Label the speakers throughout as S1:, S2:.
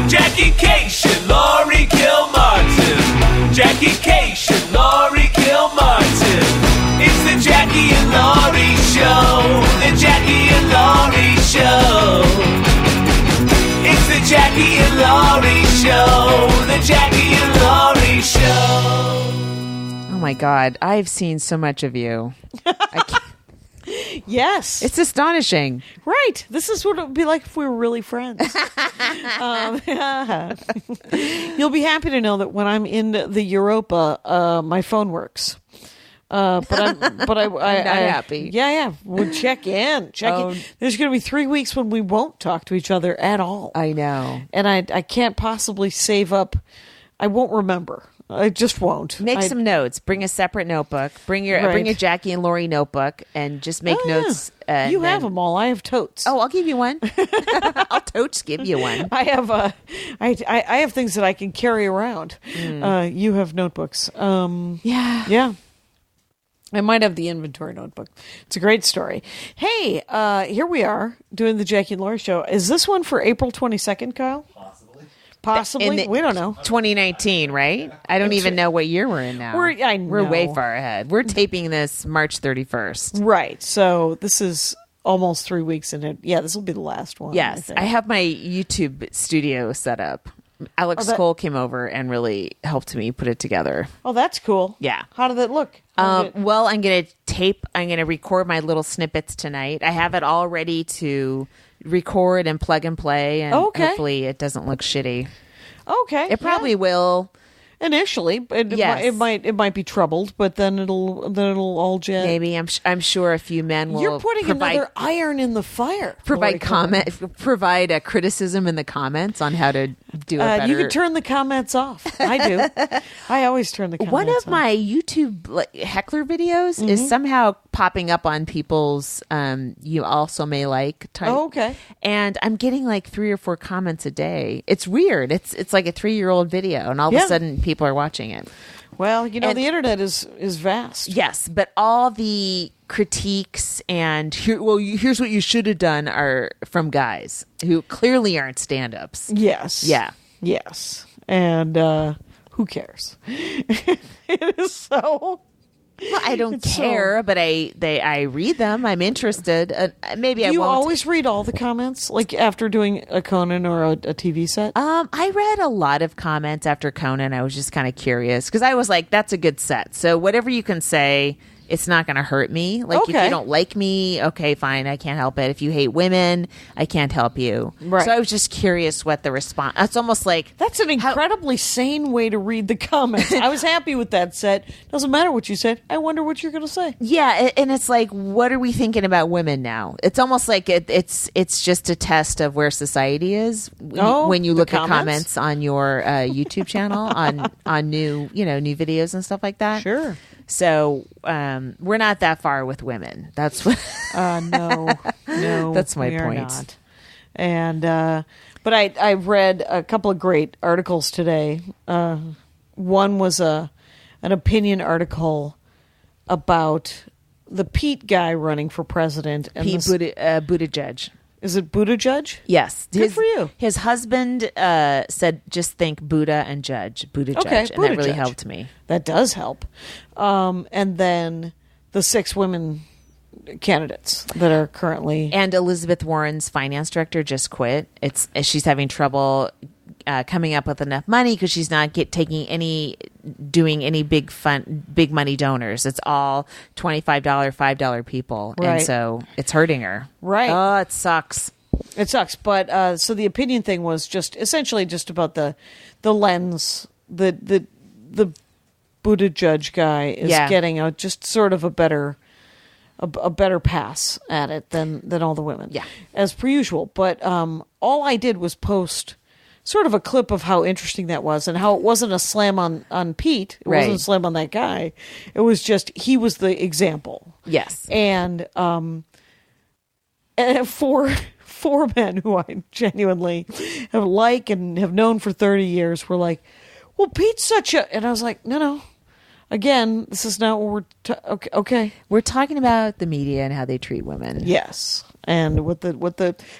S1: Jackie Cation, Laurie Kilmartin. Jackie Cation, Laurie Kilmartin. It's the Jackie and Laurie Show. The Jackie and Laurie Show. It's the Jackie and Laurie Show. The Jackie and Laurie Show.
S2: Oh my God, I've seen so much of you. I can't.
S3: Yes.
S2: It's astonishing.
S3: Right. This is what it would be like if we were really friends. You'll be happy to know that when I'm in the Europa, my phone works. I'm not
S2: happy.
S3: Yeah. We'll check in. There's going to be 3 weeks when we won't talk to each other at all.
S2: I know.
S3: And I can't possibly save up. I won't remember. I just won't.
S2: Make some notes. Bring a separate notebook. Bring a Jackie and Laurie notebook and just make notes.
S3: You have them all. I have totes.
S2: Oh, I'll give you one. I'll totes give you one.
S3: I have I have things that I can carry around. You have notebooks. Yeah. I might have the inventory notebook. It's a great story. Hey, here we are doing the Jackie and Laurie Show. Is this one for April 22nd, Kyle? Possibly. We don't know.
S2: 2019, right? I don't even know what year we're in now. We're way far ahead. We're taping this March 31st.
S3: Right. So this is almost 3 weeks in it. Yeah, this will be the last one.
S2: Yes. I have my YouTube studio set up. Alex Cole came over and really helped me put it together.
S3: Oh, that's cool.
S2: Yeah.
S3: How did it look?
S2: Well, I'm going to record my little snippets tonight. I have it all ready to record and plug and play, and hopefully it doesn't look shitty.
S3: Okay.
S2: It probably will.
S3: Initially, it might be troubled, but then it'll all jet.
S2: Maybe I'm sure a few men will.
S3: You're putting another iron in the fire.
S2: Provide a criticism in the comments on how to do it better.
S3: You can turn the comments off. I do. I always turn the comments off.
S2: One of my YouTube heckler videos is somehow popping up on people's you also may like type.
S3: Oh, okay.
S2: And I'm getting like 3 or 4 comments a day. It's weird. It's like a 3-year-old video, and all of a sudden people are watching it.
S3: Well, the internet is vast.
S2: Yes, but all the critiques and here's what you should have done are from guys who clearly aren't stand-ups.
S3: Yes.
S2: Yeah.
S3: Yes. And who cares? It is so.
S2: Well, I don't care, but I read them. I'm interested. Maybe I won't.
S3: Do you always read all the comments, like after doing a Conan or a TV set?
S2: I read a lot of comments after Conan. I was just kind of curious because I was like, that's a good set. So whatever you can say, it's not going to hurt me. Like if you don't like me, okay, fine, I can't help it. If you hate women, I can't help you.
S3: Right.
S2: So I was just curious what the response. It's almost like
S3: that's an incredibly sane way to read the comments. I was happy with that set. Doesn't matter what you said. I wonder what you're going to say.
S2: Yeah, and it's like, what are we thinking about women now? It's almost like it's just a test of where society is when you look at comments on your YouTube channel on new videos and stuff like that.
S3: Sure.
S2: So we're not that far with women. That's what.
S3: No,
S2: that's my point.
S3: Not. And but I read a couple of great articles today. One was an opinion article about the Pete guy running for president. And
S2: Pete Buttigieg.
S3: Is it Buttigieg?
S2: Yes.
S3: Good for you.
S2: His husband said, just think Buddha and Judge. Buttigieg.
S3: Okay,
S2: and that really helped me.
S3: That does help. And then the 6 women candidates that are currently...
S2: And Elizabeth Warren's finance director just quit. She's having trouble coming up with enough money because she's not doing any big money donors. It's all $25, $5 people.
S3: Right.
S2: And so it's hurting her.
S3: Right.
S2: Oh, it sucks.
S3: It sucks. But so the opinion thing was essentially just about the lens. The Buttigieg guy is getting just sort of a better pass at it than all the women.
S2: Yeah.
S3: As per usual. But all I did was post sort of a clip of how interesting that was and how it wasn't a slam on Pete. It wasn't a slam on that guy. It was just he was the example.
S2: Yes.
S3: And four men who I genuinely have known for 30 years were like, well, Pete's such a... And I was like, no. again, this is not what okay.
S2: We're talking about the media and how they treat women.
S3: Yes. And what the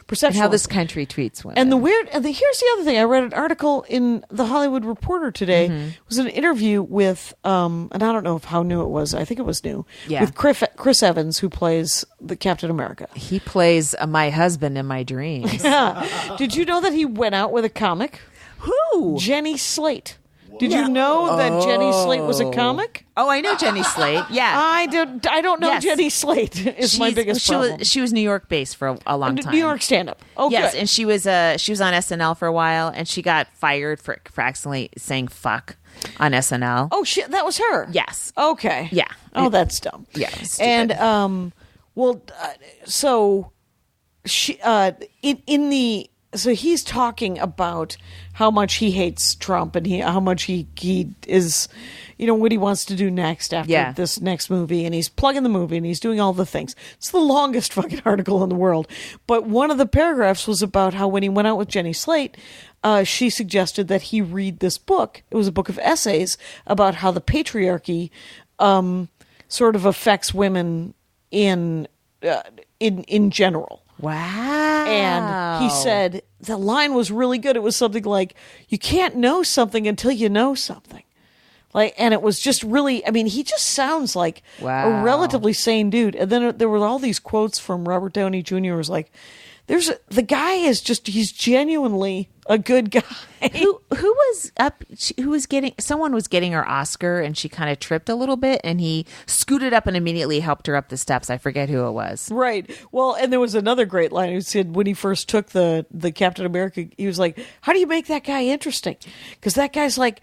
S3: perception
S2: And how
S3: was.
S2: this country treats women.
S3: And here's the other thing. I read an article in the Hollywood Reporter today. It was an interview with, and I don't know how new it was. I think it was new.
S2: Yeah.
S3: With Chris Evans, who plays the Captain America.
S2: He plays my husband in my dreams.
S3: Yeah. Did you know that he went out with a comic?
S2: Who?
S3: Jenny Slate. Did you know that Jenny Slate was a comic?
S2: Oh, I know Jenny Slate. Yeah.
S3: I don't know
S2: Yes.
S3: Jenny Slate is my biggest problem.
S2: She was New York based for a long time.
S3: New York stand-up. Oh,
S2: Yes,
S3: good.
S2: and she was on SNL for a while, and she got fired for accidentally saying "fuck" on SNL.
S3: Oh, shit, that was her?
S2: Yes.
S3: Okay.
S2: Yeah.
S3: Oh, that's dumb.
S2: Yeah, it was stupid.
S3: And, so she, so he's talking about how much he hates Trump and how much he is, what he wants to do next after this next movie. And he's plugging the movie and he's doing all the things. It's the longest fucking article in the world. But one of the paragraphs was about how when he went out with Jenny Slate, she suggested that he read this book. It was a book of essays about how the patriarchy sort of affects women in general.
S2: Wow.
S3: And he said the line was really good. It was something like, you can't know something until you know something. And it was just really, he just sounds like a relatively sane dude. And then there were all these quotes from Robert Downey Jr. was like, the guy is just, he's genuinely a good guy. Someone was getting her Oscar and she kind of tripped a little bit and he scooted up and immediately helped her up the steps. I forget who it was. Right. Well, and there was another great line who said when he first took the Captain America, he was like, how do you make that guy interesting? Because that guy's like,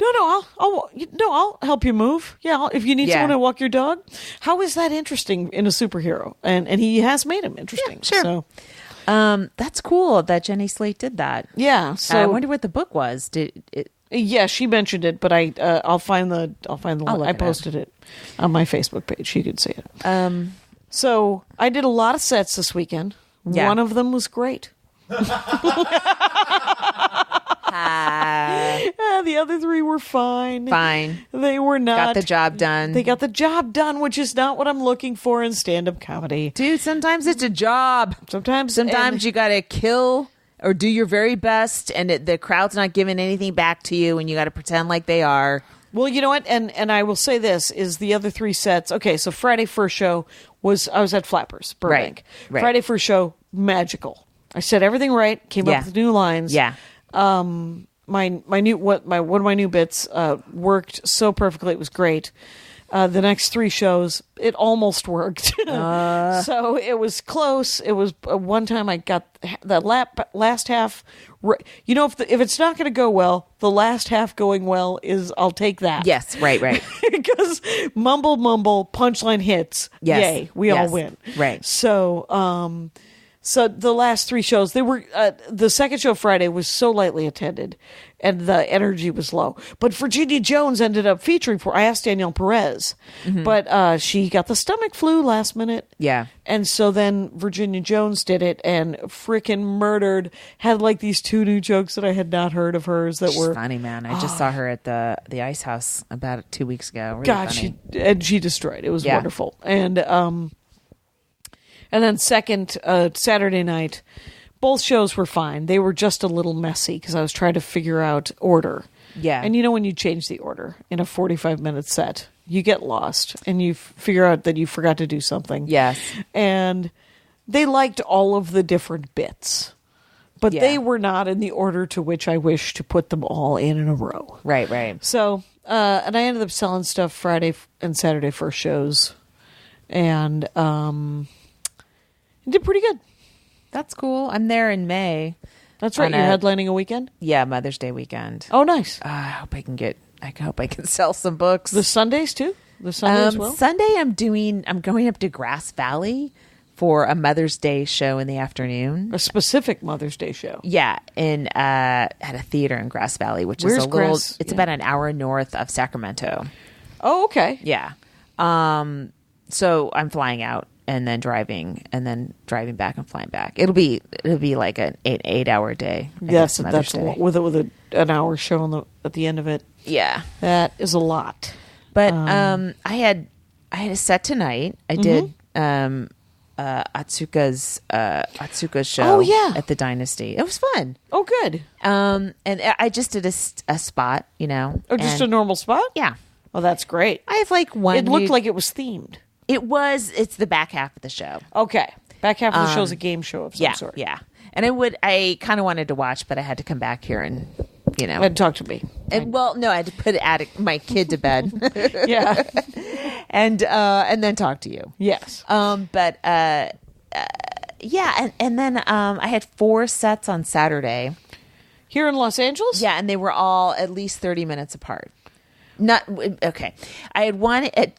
S3: no, I'll help you move. Yeah, if you need someone to walk your dog. How is that interesting in a superhero? And he has made him interesting.
S2: Yeah, sure.
S3: So,
S2: that's cool that Jenny Slate did that.
S3: Yeah. So
S2: I wonder what the book was. Did it?
S3: Yeah, she mentioned it, but I'll find the link. I posted it on my Facebook page. You could see it. So I did a lot of sets this weekend.
S2: Yeah.
S3: One of them was great. The other three were fine. They were not.
S2: Got the job done.
S3: They got the job done, which is not what I'm looking for in stand-up comedy.
S2: Dude, sometimes it's a job.
S3: Sometimes
S2: you got to kill or do your very best, and the crowd's not giving anything back to you, and you got to pretend like they are.
S3: Well, you know what? And I will say this, is the other three sets. Okay, so Friday first show I was at Flappers, Burbank.
S2: Right.
S3: Friday first show, magical. I said everything right, came up with new lines.
S2: Yeah.
S3: One of my new bits worked so perfectly. It was great. The next three shows, it almost worked. So it was close. It was one time I got the last half. If it's not going to go well, the last half going well I'll take that.
S2: Yes, right.
S3: Because mumble, punchline hits.
S2: Yes.
S3: Yay, we all win.
S2: Right.
S3: So the last three shows, they were the second show Friday was so lightly attended, and the energy was low. But Virginia Jones ended up featuring I asked Danielle Perez, but she got the stomach flu last minute.
S2: Yeah,
S3: and so then Virginia Jones did it and freaking murdered. Had like these two new jokes that I had not heard of hers that were
S2: funny. Man, I just saw her at the Ice House about 2 weeks ago. Really
S3: God,
S2: funny.
S3: she destroyed. It was wonderful. And then second, Saturday night, both shows were fine. They were just a little messy because I was trying to figure out order.
S2: Yeah.
S3: And when you change the order in a 45-minute set, you get lost and you figure out that you forgot to do something.
S2: Yes.
S3: And they liked all of the different bits, but they were not in the order to which I wish to put them all in a row.
S2: Right.
S3: So, and I ended up selling stuff Friday and Saturday first shows. And, did pretty good.
S2: That's cool. I'm there in May.
S3: That's right. You're headlining a weekend?
S2: Yeah, Mother's Day weekend.
S3: Oh, nice.
S2: I hope I can sell some books.
S3: The Sundays too? The Sunday as well?
S2: Sunday I'm going up to Grass Valley for a Mother's Day show in the afternoon.
S3: A specific Mother's Day show.
S2: Yeah, at a theater in Grass Valley, which
S3: Where's
S2: is a little
S3: Grass?
S2: It's about an hour north of Sacramento.
S3: Oh, okay.
S2: Yeah. So I'm flying out and then driving back and flying back. It'll be like an 8-hour day.
S3: Yes, that's a lot, with an hour show at the end of it.
S2: Yeah,
S3: that is a lot.
S2: But I had a set tonight. I did Atsuka's show at the Dynasty. It was fun.
S3: Oh, good.
S2: And I just did a spot,
S3: Oh, just a normal spot?
S2: Yeah.
S3: Oh, that's great.
S2: I have like one.
S3: It looked like it was themed.
S2: It's the back half of the show.
S3: Okay. Back half of the show is a game show of some sort.
S2: Yeah. And I kind of wanted to watch, but I had to come back here and,
S3: And talk to me.
S2: No, I had to put my kid to bed.
S3: Yeah.
S2: and then talk to you.
S3: Yes.
S2: And then I had 4 sets on Saturday.
S3: Here in Los Angeles?
S2: Yeah, and they were all at least 30 minutes apart. I had one at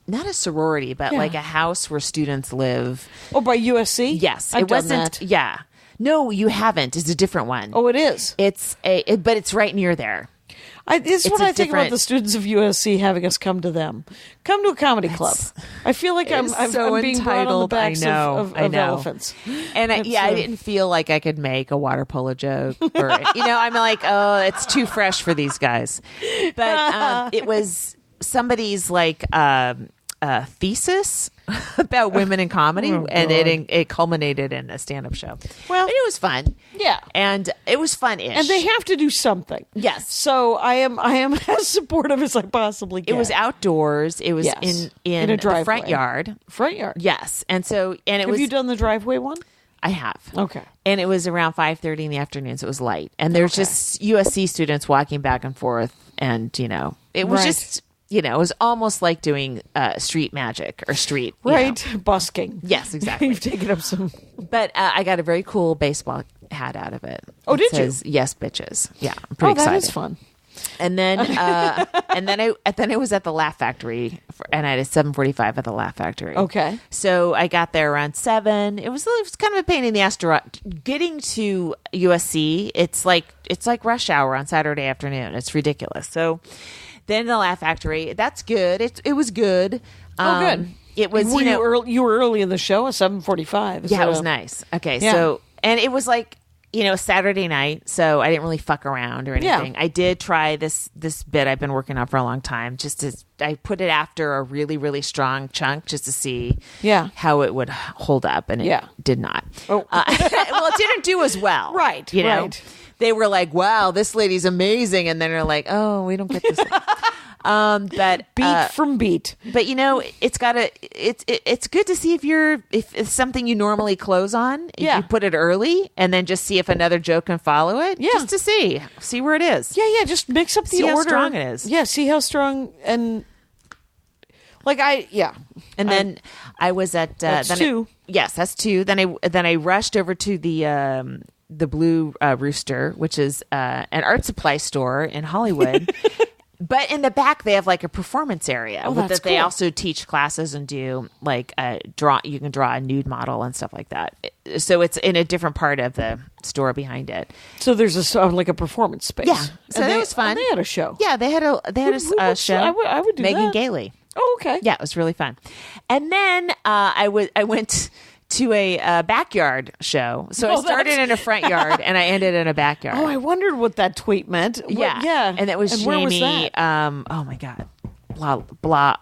S2: not a sorority, but like a house where students live.
S3: Oh, by USC?
S2: Yes,
S3: I've
S2: it wasn't.
S3: done that.
S2: Yeah, no, you haven't. It's a different one.
S3: Oh, it is.
S2: But it's right near there.
S3: This is what I think about the students of USC having us come to them. Come to a comedy club. I feel like I'm being brought on the backs of elephants.
S2: And I didn't feel like I could make a water polo joke. Or, I'm like, oh, it's too fresh for these guys. But it was somebody's like thesis about women in comedy, and it culminated in a stand-up show. Well, it was fun.
S3: Yeah,
S2: and it was fun-ish.
S3: And they have to do something.
S2: Yes.
S3: So I am as supportive as I possibly can.
S2: It was outdoors. It was in a
S3: driveway.
S2: The front yard.
S3: Front yard.
S2: Yes, and so
S3: have you done the driveway one?
S2: I have.
S3: Okay.
S2: And it was around 5:30 in the afternoon, so it was light. And there's just USC students walking back and forth, and it was just. It was almost like doing street magic or street.
S3: Busking.
S2: Yes, exactly.
S3: You've taken up some.
S2: But I got a very cool baseball hat out of it.
S3: Oh,
S2: it
S3: did you?
S2: Yes, bitches. Yeah, I'm pretty excited.
S3: That is fun.
S2: And then I was at the Laugh Factory, and I had a 7:45 at the Laugh Factory.
S3: Okay.
S2: So I got there around 7. It was kind of a pain in the ass to getting to USC. It's like rush hour on Saturday afternoon. It's ridiculous. So. Then the Laugh Factory, that's good. It was good.
S3: Good.
S2: It was.
S3: You were early in the show at 7:45.
S2: Yeah, it was nice. Okay, so and it was like Saturday night, so I didn't really fuck around or anything.
S3: Yeah.
S2: I did try this bit I've been working on for a long time. I put it after a really really strong chunk just to see how it would hold up, and it did not.
S3: Oh.
S2: Well, it didn't do as well.
S3: Right.
S2: Right. They were like, "Wow, this lady's amazing," and then they're like, "Oh, we don't get this." But
S3: beat from beat.
S2: But it's good to see if it's something you normally close on. If you put it early, and then just see if another joke can follow it.
S3: Yeah.
S2: Just to see where it is.
S3: Yeah. Just mix up the order.
S2: See how strong it is.
S3: Yeah. See how strong and.
S2: And then I was at
S3: that's 2.
S2: That's 2. Then I rushed over to the Blue Rooster, which is an art supply store in Hollywood. But in the back, they have like a performance area that they also teach classes and do like you can draw a nude model and stuff like that. So it's in a different part of the store behind it.
S3: So there's a performance space.
S2: Yeah, so that was fun.
S3: And they had a show.
S2: Yeah, they had a show.
S3: I would do
S2: Megan
S3: that.
S2: Gailey.
S3: Oh, okay.
S2: Yeah, it was really fun. And then I went to a backyard show. So I started in a front yard and I ended in a backyard.
S3: Oh, I wondered what that tweet meant.
S2: Yeah. And that was Jamie.
S3: Where was that?
S2: Oh my God. Blah.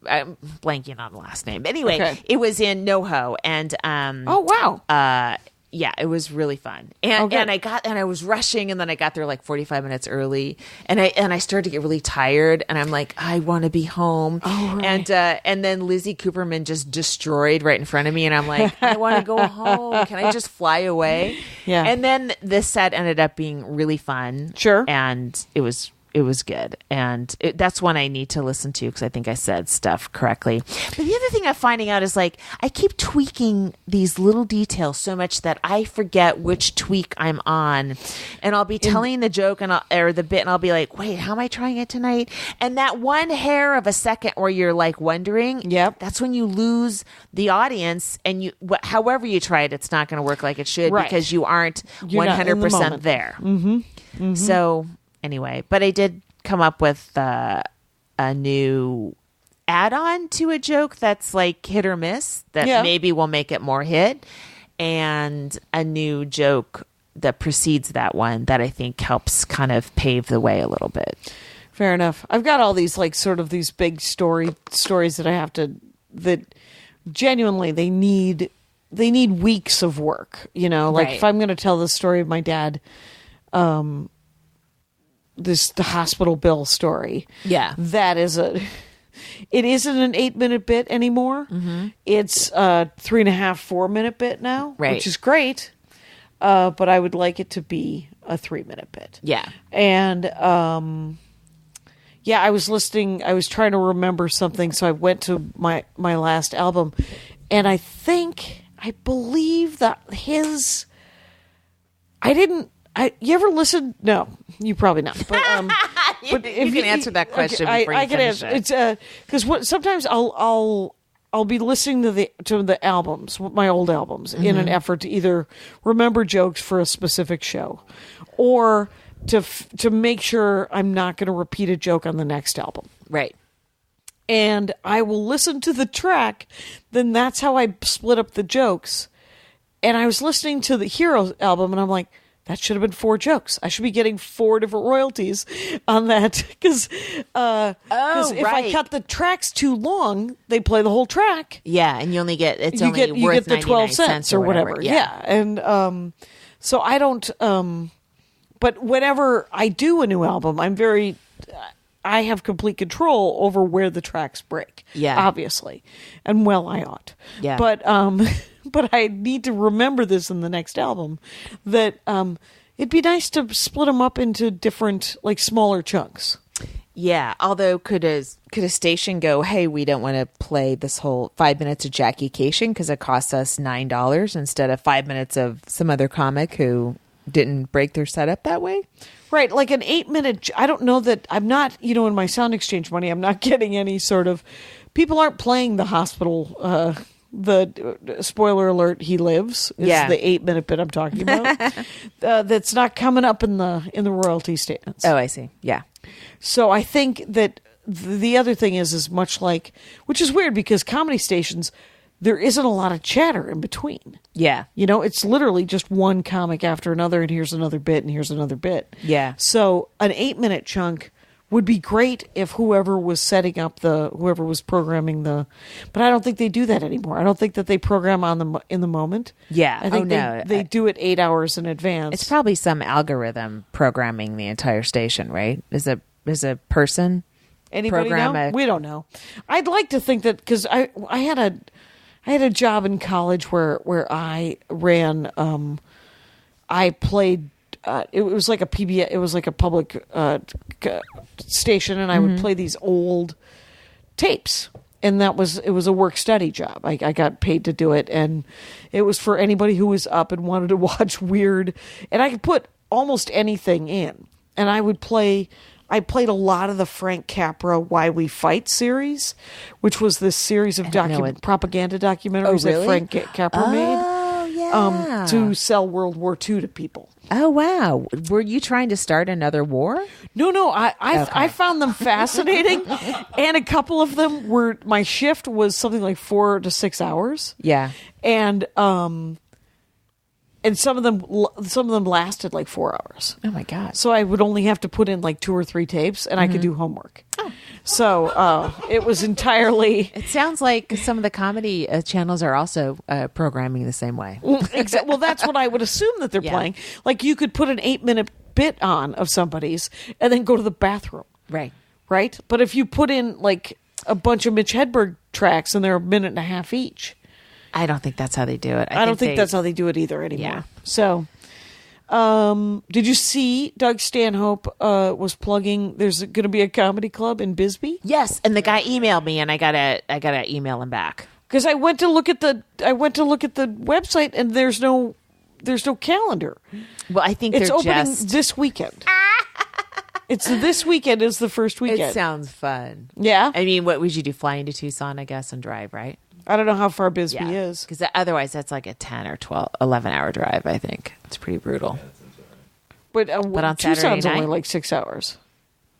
S2: I'm blanking on the last name. But anyway, it was in NoHo. And
S3: oh, wow.
S2: yeah, it was really fun. And I was rushing, and then I got there like 45 minutes early, and I started to get really tired, and I'm like, I want to be home.
S3: Oh, right.
S2: And then Lizzie Cooperman just destroyed right in front of me, and I'm like, I want to go home. Can I just fly away?
S3: Yeah.
S2: And then this set ended up being really fun.
S3: Sure.
S2: And it was good. And that's one I need to listen to because I think I said stuff correctly. But the other thing I'm finding out is like I keep tweaking these little details so much that I forget which tweak I'm on. And I'll be telling the joke or the bit and I'll be like, wait, how am I trying it tonight? And that one hair of a second where you're like wondering, that's when you lose the audience and however you try it, it's not going to work like it should because you aren't 100% there.
S3: Mm-hmm. Mm-hmm.
S2: So anyway, but I did come up with a new add-on to a joke that's like hit or miss that maybe will make it more hit, and a new joke that precedes that one that I think helps kind of pave the way a little bit.
S3: Fair enough. I've got all these like sort of these big stories that genuinely they need weeks of work, like
S2: Right.
S3: if I'm going to tell the story of my dad, the hospital bill story.
S2: Yeah.
S3: It isn't an 8-minute bit anymore. It's a 3.5-4 minute bit now,
S2: Right.
S3: which is great. But I would like it to be a 3-minute bit.
S2: Yeah.
S3: And, I was trying to remember something. So I went to my last album, and I believe that you eever listen? No, you probably not. But, but
S2: You can answer that question before you
S3: I can
S2: finish
S3: answer.
S2: it.
S3: It's because sometimes I'll be listening to the albums, my old albums, in an effort to either remember jokes for a specific show, or to make sure I'm not going to repeat a joke on the next album.
S2: Right.
S3: And I will listen to the track. Then that's how I split up the jokes. And I was listening to the Heroes album, and I'm like, that should have been 4 jokes. I should be getting 4 different royalties on that, because if I
S2: right.
S3: cut the tracks too long, they play the whole track.
S2: Yeah, and you only get
S3: You get the 12 cents or whatever.
S2: Yeah.
S3: And so I don't. But whenever I do a new album, I have complete control over where the tracks break.
S2: Yeah.
S3: Obviously, and I ought.
S2: Yeah.
S3: But but I need to remember this in the next album, that it'd be nice to split them up into different, like, smaller chunks.
S2: Yeah, although could a station go, hey, we don't want to play this whole 5 minutes of Jackie Cation because it costs us $9 instead of 5 minutes of some other comic who didn't break their setup that way?
S3: Right, like an 8-minute. I don't know that I'm not, in my Sound Exchange money, I'm not getting any sort of. People aren't playing the hospital. The spoiler alert, he lives. Is the 8-minute bit I'm talking about. That's not coming up in the royalty statements.
S2: Oh, I see. Yeah.
S3: So I think that the other thing is much like, which is weird because comedy stations, there isn't a lot of chatter in between.
S2: Yeah.
S3: It's literally just one comic after another, and here's another bit, and here's another bit.
S2: Yeah.
S3: So an 8-minute chunk would be great if whoever was programming but I don't think they do that anymore. I don't think that they program in the moment.
S2: Yeah.
S3: I think they do it 8 hours in advance.
S2: It's probably some algorithm programming the entire station, right? Is a person
S3: Anybody
S2: program
S3: know? We don't know. I'd like to think that, because I had a job in college where I ran. I played. It was like a PBS. It was like a public station, and I would play these old tapes. And it was a work study job. I got paid to do it, and it was for anybody who was up and wanted to watch weird. And I could put almost anything in, and I played a lot of the Frank Capra "Why We Fight" series, which was this series of propaganda documentaries that Frank Capra made.
S2: Yeah.
S3: To sell World War II to people.
S2: Oh, wow. Were you trying to start another war?
S3: No. I found them fascinating. And a couple of them my shift was something like 4 to 6 hours.
S2: Yeah.
S3: And some of them lasted like 4 hours.
S2: Oh, my God.
S3: So I would only have to put in like 2 or 3 tapes, and I could do homework. Oh. So it was entirely.
S2: It sounds like some of the comedy channels are also programming the same way.
S3: Well, that's what I would assume that they're playing. Like, you could put an 8-minute bit on of somebody's and then go to the bathroom.
S2: Right.
S3: Right? But if you put in like a bunch of Mitch Hedberg tracks and they're a minute and a half each.
S2: I don't think that's how they do it.
S3: I don't think that's how they do it either anymore.
S2: Yeah.
S3: So, did you see Doug Stanhope was plugging? There's going to be a comedy club in Bisbee.
S2: Yes, and the guy emailed me, and I gotta email him back
S3: because I went to look at the website, and there's no calendar.
S2: Well, I think
S3: it's
S2: they're
S3: opening this weekend. It's this weekend is the first weekend.
S2: It sounds fun.
S3: Yeah.
S2: I mean, what would you do? Fly into Tucson, I guess, and drive, right?
S3: I don't know how far Bisbee is.
S2: Because otherwise that's like a 10 or 12, 11-hour drive, I think. It's pretty brutal.
S3: But
S2: on Saturday
S3: Tucson's
S2: night?
S3: only like 6 hours.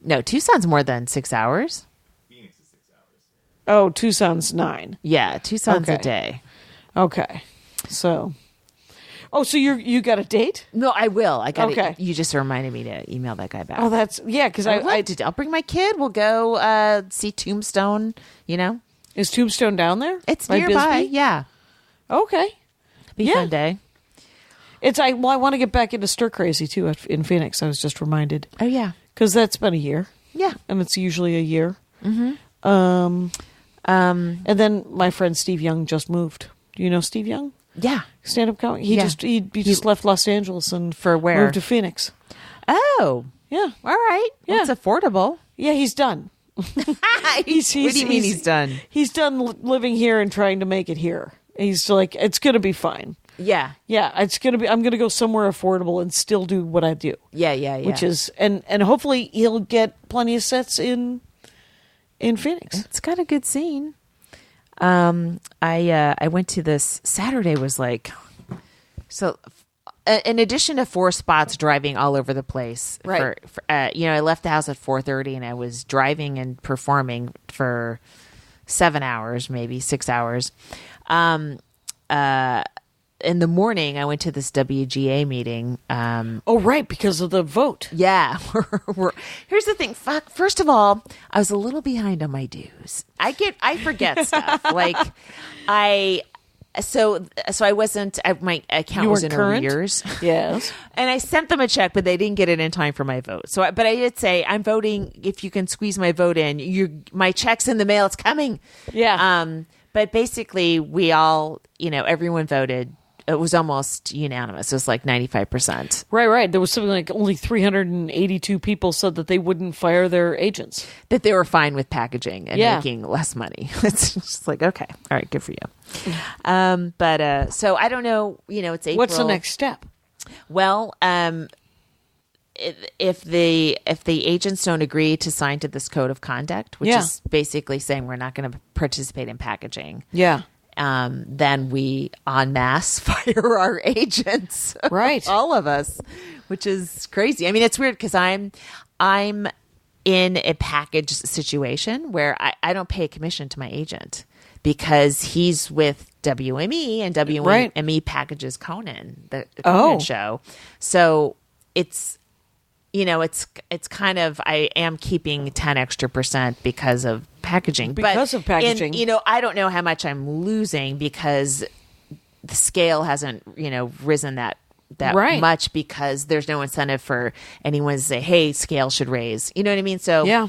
S2: No, Tucson's more than 6 hours.
S4: Phoenix is 6 hours.
S3: Oh, Tucson's 9.
S2: Yeah, Tucson's a day.
S3: Okay. So, Oh, so you got a date?
S2: No, I will. I got
S3: Okay.
S2: You just reminded me to email that guy back.
S3: Oh, that's because
S2: I'll bring my kid. We'll go see Tombstone.
S3: Is Tombstone down there?
S2: It's
S3: By
S2: nearby.
S3: Bisbee?
S2: Yeah,
S3: Okay.
S2: be a fun day.
S3: I want to get back into Stir Crazy too in Phoenix. I was just reminded
S2: Oh yeah,
S3: because that's been a year.
S2: yeah.
S3: And it's usually a year. And then my friend Steve Young just moved. Do you know Steve Young?
S2: Yeah.
S3: Stand-up comic. He
S2: Yeah.
S3: just left Los Angeles and
S2: For where?
S3: moved to Phoenix.
S2: Oh,
S3: Yeah.
S2: all right.
S3: Yeah.
S2: It's affordable.
S3: Yeah, he's done.
S2: What do you mean he's done?
S3: He's done living here and trying to make it here. He's like, it's going to be fine.
S2: Yeah.
S3: Yeah, it's going to be. I'm going to go somewhere affordable and still do what I do.
S2: Yeah.
S3: Which is and hopefully he'll get plenty of sets in Phoenix.
S2: It's got a good scene. I went to this Saturday was like, so in addition to 4 spots driving all over the place,
S3: Right.
S2: I left the house at 4:30 and I was driving and performing for 7 hours, maybe 6 hours. In the morning, I went to this WGA meeting.
S3: Oh, right, because of the vote.
S2: Yeah. Here's the thing. First of all, I was a little behind on my dues. I forget stuff. So I wasn't, my account
S3: You
S2: was
S3: weren't
S2: in
S3: current?
S2: arrears.
S3: Yes.
S2: And I sent them a check, but they didn't get it in time for my vote. But I did say, I'm voting. If you can squeeze my vote in, my check's in the mail. It's coming.
S3: Yeah.
S2: But basically we all, everyone voted. It was almost unanimous. It was like 95%.
S3: Right. There was something like only 382 people said that they wouldn't fire their agents.
S2: That they were fine with packaging and
S3: Yeah.
S2: making less money. It's just like, okay, all right, good for you. So I don't know, it's April.
S3: What's the next step?
S2: Well, if the agents don't agree to sign to this code of conduct, which
S3: Yeah.
S2: is basically saying we're not going to participate in packaging,
S3: Yeah.
S2: then we en masse fire our agents,
S3: Right.
S2: all of us, which is crazy. I mean, it's weird because I'm in a package situation where I don't pay a commission to my agent because he's with WME and WME
S3: Right.
S2: packages Conan, the Conan show. So it's kind of, I am keeping 10 extra % because of packaging.
S3: Because of packaging.
S2: I don't know how much I'm losing because the scale hasn't, risen that
S3: Right.
S2: much because there's no incentive for anyone to say, hey, scale should raise. You know what I mean? So
S3: Yeah.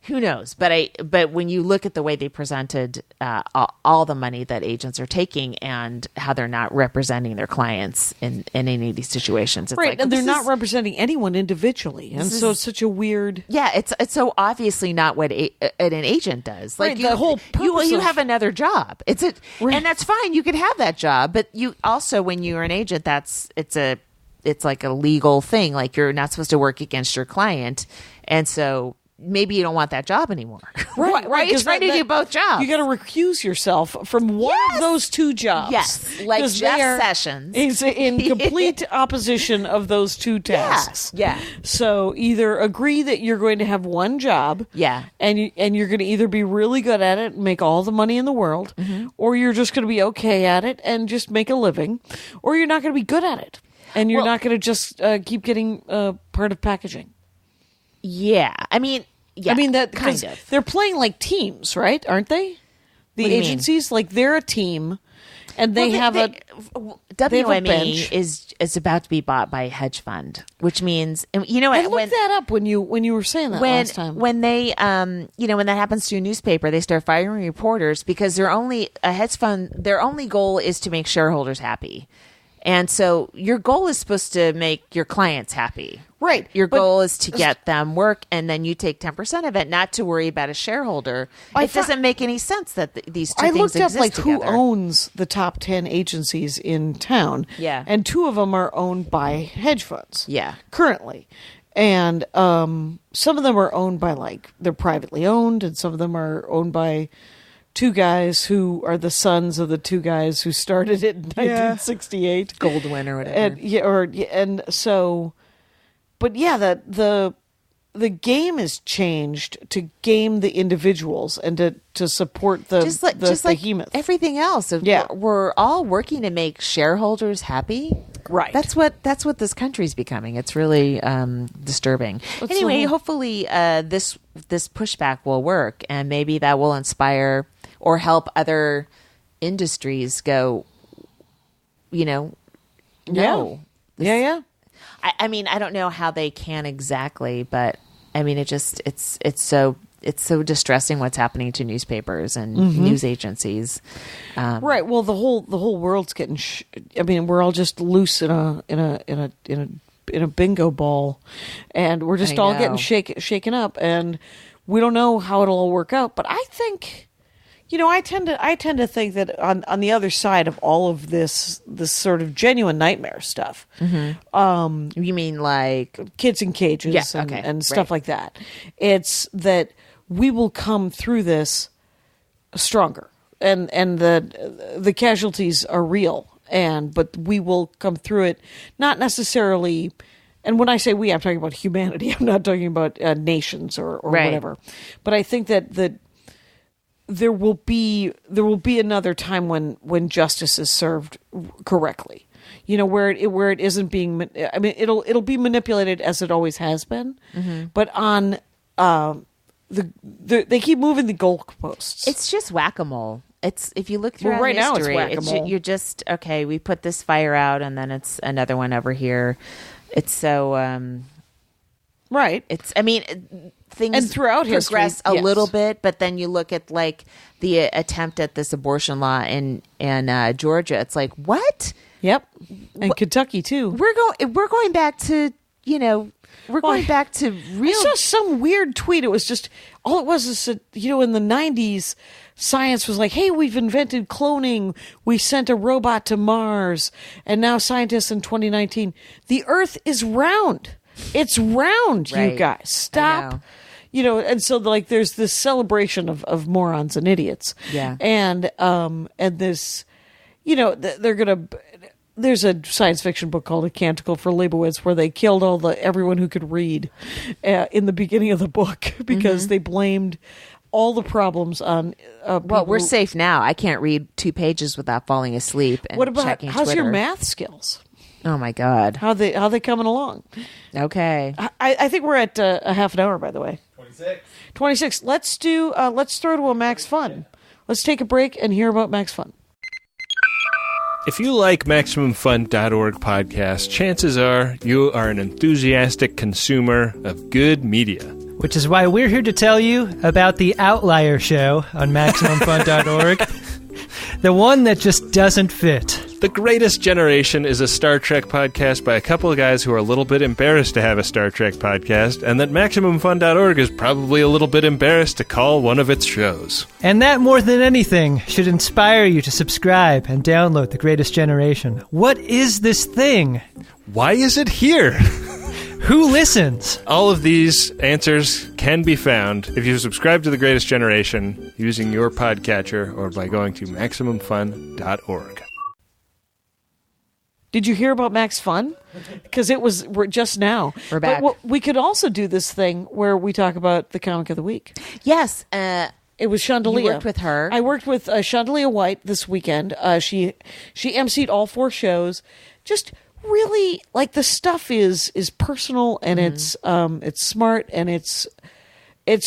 S2: who knows? But when you look at the way they presented all the money that agents are taking and how they're not representing their clients in any of these situations, it's
S3: Right.
S2: like,
S3: And they're
S2: this
S3: not
S2: is-
S3: representing anyone individually. And so it's such a weird.
S2: Yeah, it's so obviously not what an agent does. Like
S3: Right, the whole purpose
S2: you
S3: of-
S2: have another job.
S3: Right.
S2: And that's fine. You could have that job, but you also, when you're an agent, it's like a legal thing. Like you're not supposed to work against your client, and so maybe you don't want that job anymore. Why are you
S3: 'cause
S2: trying to do both jobs?
S3: You got to recuse yourself from one of those two jobs.
S2: Yes, like
S3: 'Cause
S2: Jeff
S3: they are-
S2: Sessions.
S3: Is in complete opposition of those two tasks.
S2: Yeah.
S3: So either agree that you're going to have one job.
S2: Yeah.
S3: And you're going to either be really good at it and make all the money in the world, or you're just going to be okay at it and just make a living, or you're not going to be good at it. And you're not going to just keep getting part of packaging.
S2: Yeah, I mean,
S3: that
S2: kind
S3: 'cause
S2: of.
S3: they're playing like teams, right? Aren't they? The
S2: What do you mean?
S3: agencies, like they're a team, and they have a
S2: WME
S3: bench.
S2: is about to be bought by a hedge fund, which means, and you know
S3: I
S2: what?
S3: looked that up when you were saying that last time.
S2: When they when that happens to a newspaper, they start firing reporters because a hedge fund, their only goal is to make shareholders happy. And so your goal is supposed to make your clients happy.
S3: Right.
S2: Your
S3: But-
S2: goal is to get them work, and then you take 10% of it, not to worry about a shareholder. It doesn't make any sense that these two
S3: I
S2: things
S3: looked up
S2: exist
S3: like
S2: together.
S3: who owns the top 10 agencies in town.
S2: Yeah.
S3: And 2 of them are owned by hedge funds.
S2: Yeah.
S3: Currently. And some of them are owned by they're privately owned, and some of them are owned by 2 guys who are the sons of the 2 guys who started it in 1968.
S2: Goldwyn or whatever.
S3: But yeah, the the game is changed to game the individuals and to support the
S2: just like
S3: behemoth.
S2: everything else.
S3: Yeah.
S2: We're all working to make shareholders happy.
S3: Right.
S2: That's what this country's becoming. It's really disturbing. Anyway, hopefully this pushback will work, and maybe that will inspire or help other industries go. No.
S3: Yeah.
S2: I mean, I don't know how they can exactly, but I mean, it's so distressing what's happening to newspapers and news agencies.
S3: Right. Well, the whole world's getting. I mean, we're all just loose in a bingo ball, and we're just all getting shaken up, and we don't know how it'll all work out. But I think. I tend to think that on the other side of all of this sort of genuine nightmare stuff,
S2: You mean like
S3: kids in cages and stuff like that, it's that we will come through this stronger, and the casualties are real, but we will come through it not necessarily. And when I say we, I'm talking about humanity. I'm not talking about nations or whatever. But I think that there will be another time when justice is served correctly, where it isn't being. I mean, it'll be manipulated as it always has been, but on they keep moving the goalposts.
S2: it's just whack-a-mole. It's if you look through
S3: right now
S2: history,
S3: it's whack-a-mole.
S2: you're just okay. We put this fire out, and then it's another one over here. It's so
S3: right.
S2: It's things
S3: And throughout
S2: progress
S3: history,
S2: a little bit, but then you look at like the attempt at this abortion law in Georgia. It's like what?
S3: Yep, and Kentucky too.
S2: We're going back to going back to real.
S3: I saw some weird tweet. It was just all it was is in the 90s, science was like, "Hey, we've invented cloning. We sent a robot to Mars, and now scientists in 2019, the Earth is round. It's round,
S2: Right.
S3: you guys. Stop." And so like there's this celebration of morons and idiots.
S2: Yeah.
S3: And this, they're gonna. There's a science fiction book called A Canticle for Leibowitz where they killed everyone who could read in the beginning of the book because they blamed all the problems on.
S2: Well, we're safe now. I can't read 2 pages without falling asleep. And
S3: What about
S2: checking
S3: how's your
S2: Twitter.
S3: math skills?
S2: Oh my God.
S3: How they coming along?
S2: Okay.
S3: I think we're at a half an hour, by the way. 26. Let's throw to a Max Fun. Let's take a break and hear about Max Fun.
S4: If you like MaximumFun.org podcasts, chances are you are an enthusiastic consumer of good media.
S5: Which is why we're here to tell you about the Outlier Show on MaximumFun.org. The one that just doesn't fit.
S4: The Greatest Generation is a Star Trek podcast by a couple of guys who are a little bit embarrassed to have a Star Trek podcast, and that MaximumFun.org is probably a little bit embarrassed to call one of its shows.
S5: And that, more than anything, should inspire you to subscribe and download The Greatest Generation. What is this thing?
S4: Why is it here?
S5: Who listens?
S4: All of these answers can be found if you subscribe to The Greatest Generation using your podcatcher or by going to MaximumFun.org.
S3: Did you hear about Max Fun? Because we're just now.
S2: We're back.
S3: But we could also do this thing where we talk about the comic of the week.
S2: Yes.
S3: It was Shaondalia.
S2: You worked with her.
S3: I worked with Shaondalia White this weekend. She emceed all 4 shows. Just really like the stuff is personal and it's smart and it's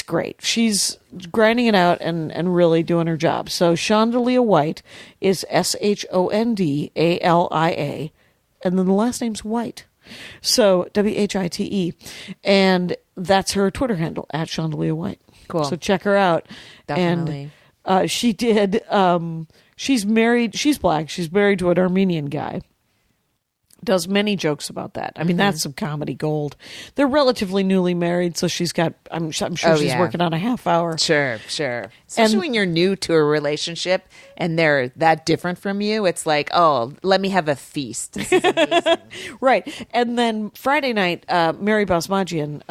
S3: great. She's grinding it out and really doing her job. So Shaondalia White is Shondalia, and then the last name's White. So White. And that's her Twitter handle, @Shaondalia White.
S2: Cool.
S3: So check her out.
S2: Definitely.
S3: And she did she's married, she's black, she's married to an Armenian guy. Does many jokes about that. I mean, that's some comedy gold. They're relatively newly married, so she's got. I'm sure she's working on a half hour.
S2: Sure. Especially when you're new to a relationship and they're that different from you, it's like, oh, let me have a feast. This is amazing.
S3: Right. And then Friday night, Mary Basmajian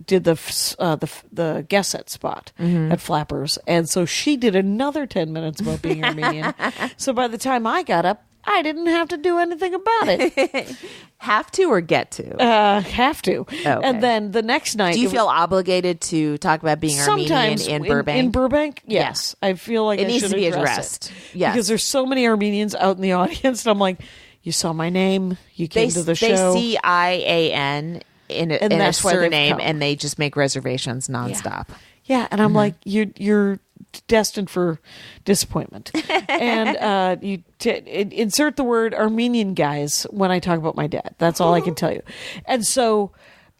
S3: did the guest set spot at Flappers, and so she did another 10 minutes about being Armenian. So by the time I got up, I didn't have to do anything about it.
S2: Have to or get to?
S3: Have to.
S2: Okay.
S3: And then the next night,
S2: Do you feel obligated to talk about being Armenian
S3: sometimes
S2: in Burbank?
S3: In Burbank, yes. I feel like
S2: It
S3: I
S2: needs
S3: should
S2: to be
S3: address
S2: addressed.
S3: it.
S2: Yes.
S3: Because there's so many Armenians out in the audience, and I'm like, you saw my name, you came to the show.
S2: They see IAN in a
S3: that's why they've
S2: surname,
S3: come.
S2: and they just make reservations nonstop.
S3: Yeah, and I'm like, you're destined for disappointment. And you insert the word Armenian guys when I talk about my dad. That's all I can tell you. And so,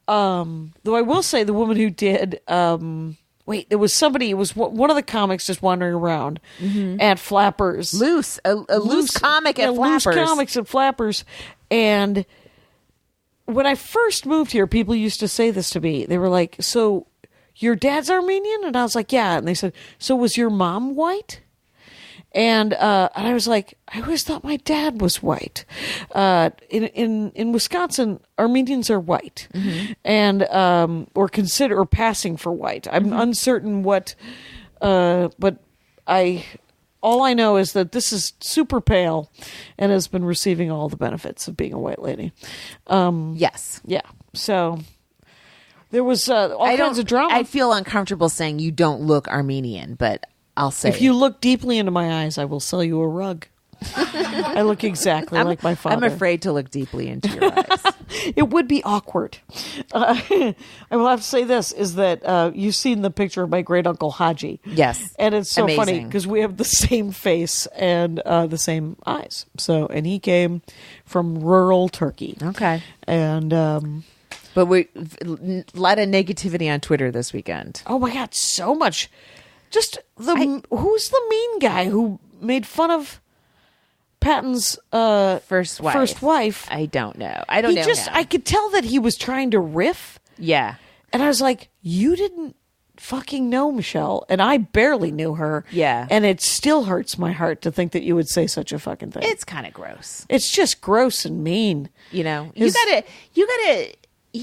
S3: though I will say the woman who did, it was somebody, it was one of the comics just wandering around at Flappers.
S2: A loose comic at Flappers.
S3: Loose comics at Flappers. And when I first moved here, people used to say this to me. They were like, so your dad's Armenian? And I was like, yeah. And they said, so was your mom white? And I was like, I always thought my dad was white. In Wisconsin, Armenians are white, and or passing for white. I'm uncertain what, but all I know is that this is super pale, and has been receiving all the benefits of being a white lady.
S2: Yes.
S3: Yeah. So there was all kinds of drama.
S2: I feel uncomfortable saying you don't look Armenian, but I'll say
S3: if you look deeply into my eyes, I will sell you a rug. I look exactly like my father.
S2: I'm afraid to look deeply into your eyes.
S3: It would be awkward. I will have to say this, is that you've seen the picture of my great uncle Haji.
S2: Yes.
S3: And it's so
S2: Amazing.
S3: funny because we have the same face and the same eyes. And he came from rural Turkey.
S2: Okay.
S3: And
S2: but a lot of negativity on Twitter this weekend.
S3: oh my God, so much. Just who's the mean guy who made fun of Patton's
S2: First wife. I don't know. I don't know.
S3: I could tell that he was trying to riff.
S2: Yeah.
S3: And I was like, you didn't fucking know Michelle, and I barely knew her.
S2: Yeah.
S3: And it still hurts my heart to think that you would say such a fucking thing.
S2: It's kind of gross.
S3: It's just gross and mean.
S2: You know, you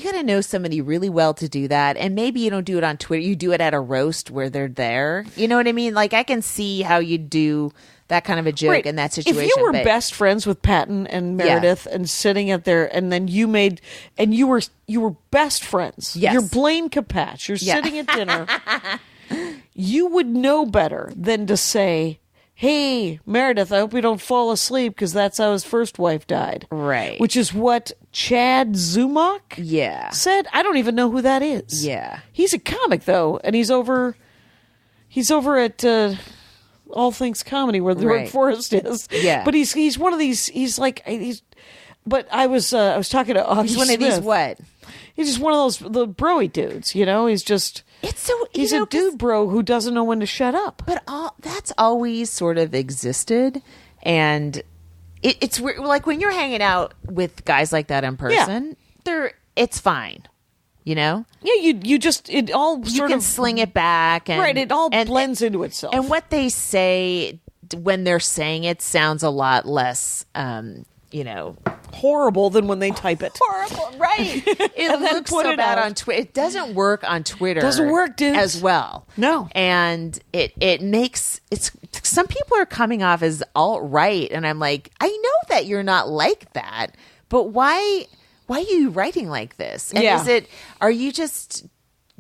S2: gotta know somebody really well to do that. And maybe you don't do it on Twitter. You do it at a roast where they're there. You know what I mean? Like, I can see how you do that kind of a joke in that situation.
S3: If you were best friends with Patton and Meredith and sitting at there, and then you were best friends.
S2: Yes.
S3: You're Blaine Capatch. You're sitting at dinner. You would know better than to say, hey, Meredith, I hope you don't fall asleep because that's how his first wife died.
S2: Right.
S3: Which is what Chad Zumach said. I don't even know who that is.
S2: Yeah.
S3: He's a comic, though, and he's over at All Things Comedy where the Red Forest is.
S2: Yeah.
S3: But he's one of these, but I was talking to Augie
S2: He's one of these
S3: Smith.
S2: what?
S3: He's just one of those, the broy dudes, you know? He's a dude bro who doesn't know when to shut up.
S2: But that's always sort of existed, and it's weird. Like when you're hanging out with guys like that in person, it's fine, you know.
S3: Yeah, you just it all
S2: You can sling it back, and
S3: right. It all blends into itself.
S2: And what they say when they're saying it sounds a lot less,
S3: horrible than when they type it.
S2: Horrible, right? It looks so bad on Twitter. It doesn't work on Twitter.
S3: Doesn't work, dude.
S2: As well.
S3: No.
S2: And it makes some people are coming off as alt-right, and I'm like, I know that you're not like that, but why are you writing like this? And are you just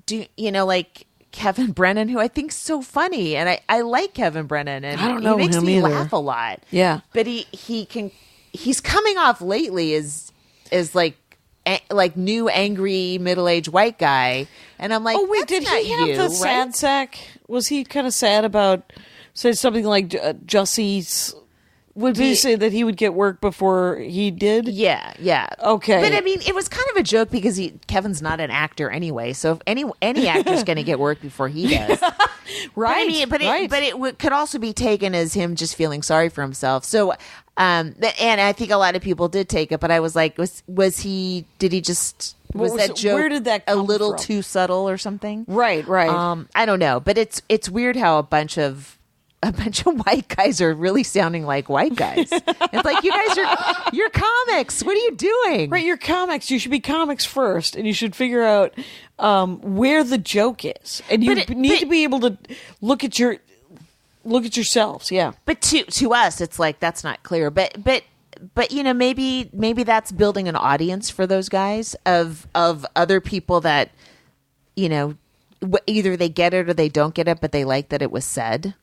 S2: like Kevin Brennan, who I think's so funny, and I like Kevin Brennan, and
S3: I don't know
S2: he makes
S3: him
S2: me
S3: either.
S2: laugh a lot.
S3: Yeah.
S2: But he's coming off lately as like new angry middle-aged white guy, and I'm like,
S3: oh wait, did he have the sad sack? Was he kind of sad about said something like Jussie's? Did he say that he would get work before he did?
S2: Yeah.
S3: Okay.
S2: But I mean, it was kind of a joke because Kevin's not an actor anyway. So if any actor's going to get work before he does,
S3: right?
S2: But it could also be taken as him just feeling sorry for himself. So, and I think a lot of people did take it. But I was like, was he? Did he just? Was that joke?
S3: Where did that come
S2: a little
S3: from?
S2: Too subtle or something?
S3: Right.
S2: I don't know, but it's weird how a bunch of white guys are really sounding like white guys. It's like, you guys you're comics. What are you doing?
S3: Right, you're comics. You should be comics first, and you should figure out where the joke is, and you need to be able to look at yourselves. Yeah,
S2: but to us, it's like that's not clear. But but maybe that's building an audience for those guys of other people that either they get it or they don't get it, but they like that it was said.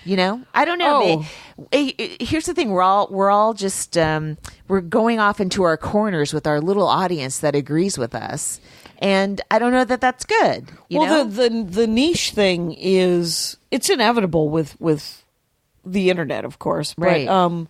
S2: I don't know. Here's the thing: we're all just we're going off into our corners with our little audience that agrees with us, and I don't know that that's good.
S3: The niche thing is it's inevitable with the internet, of course,
S2: right?
S3: But,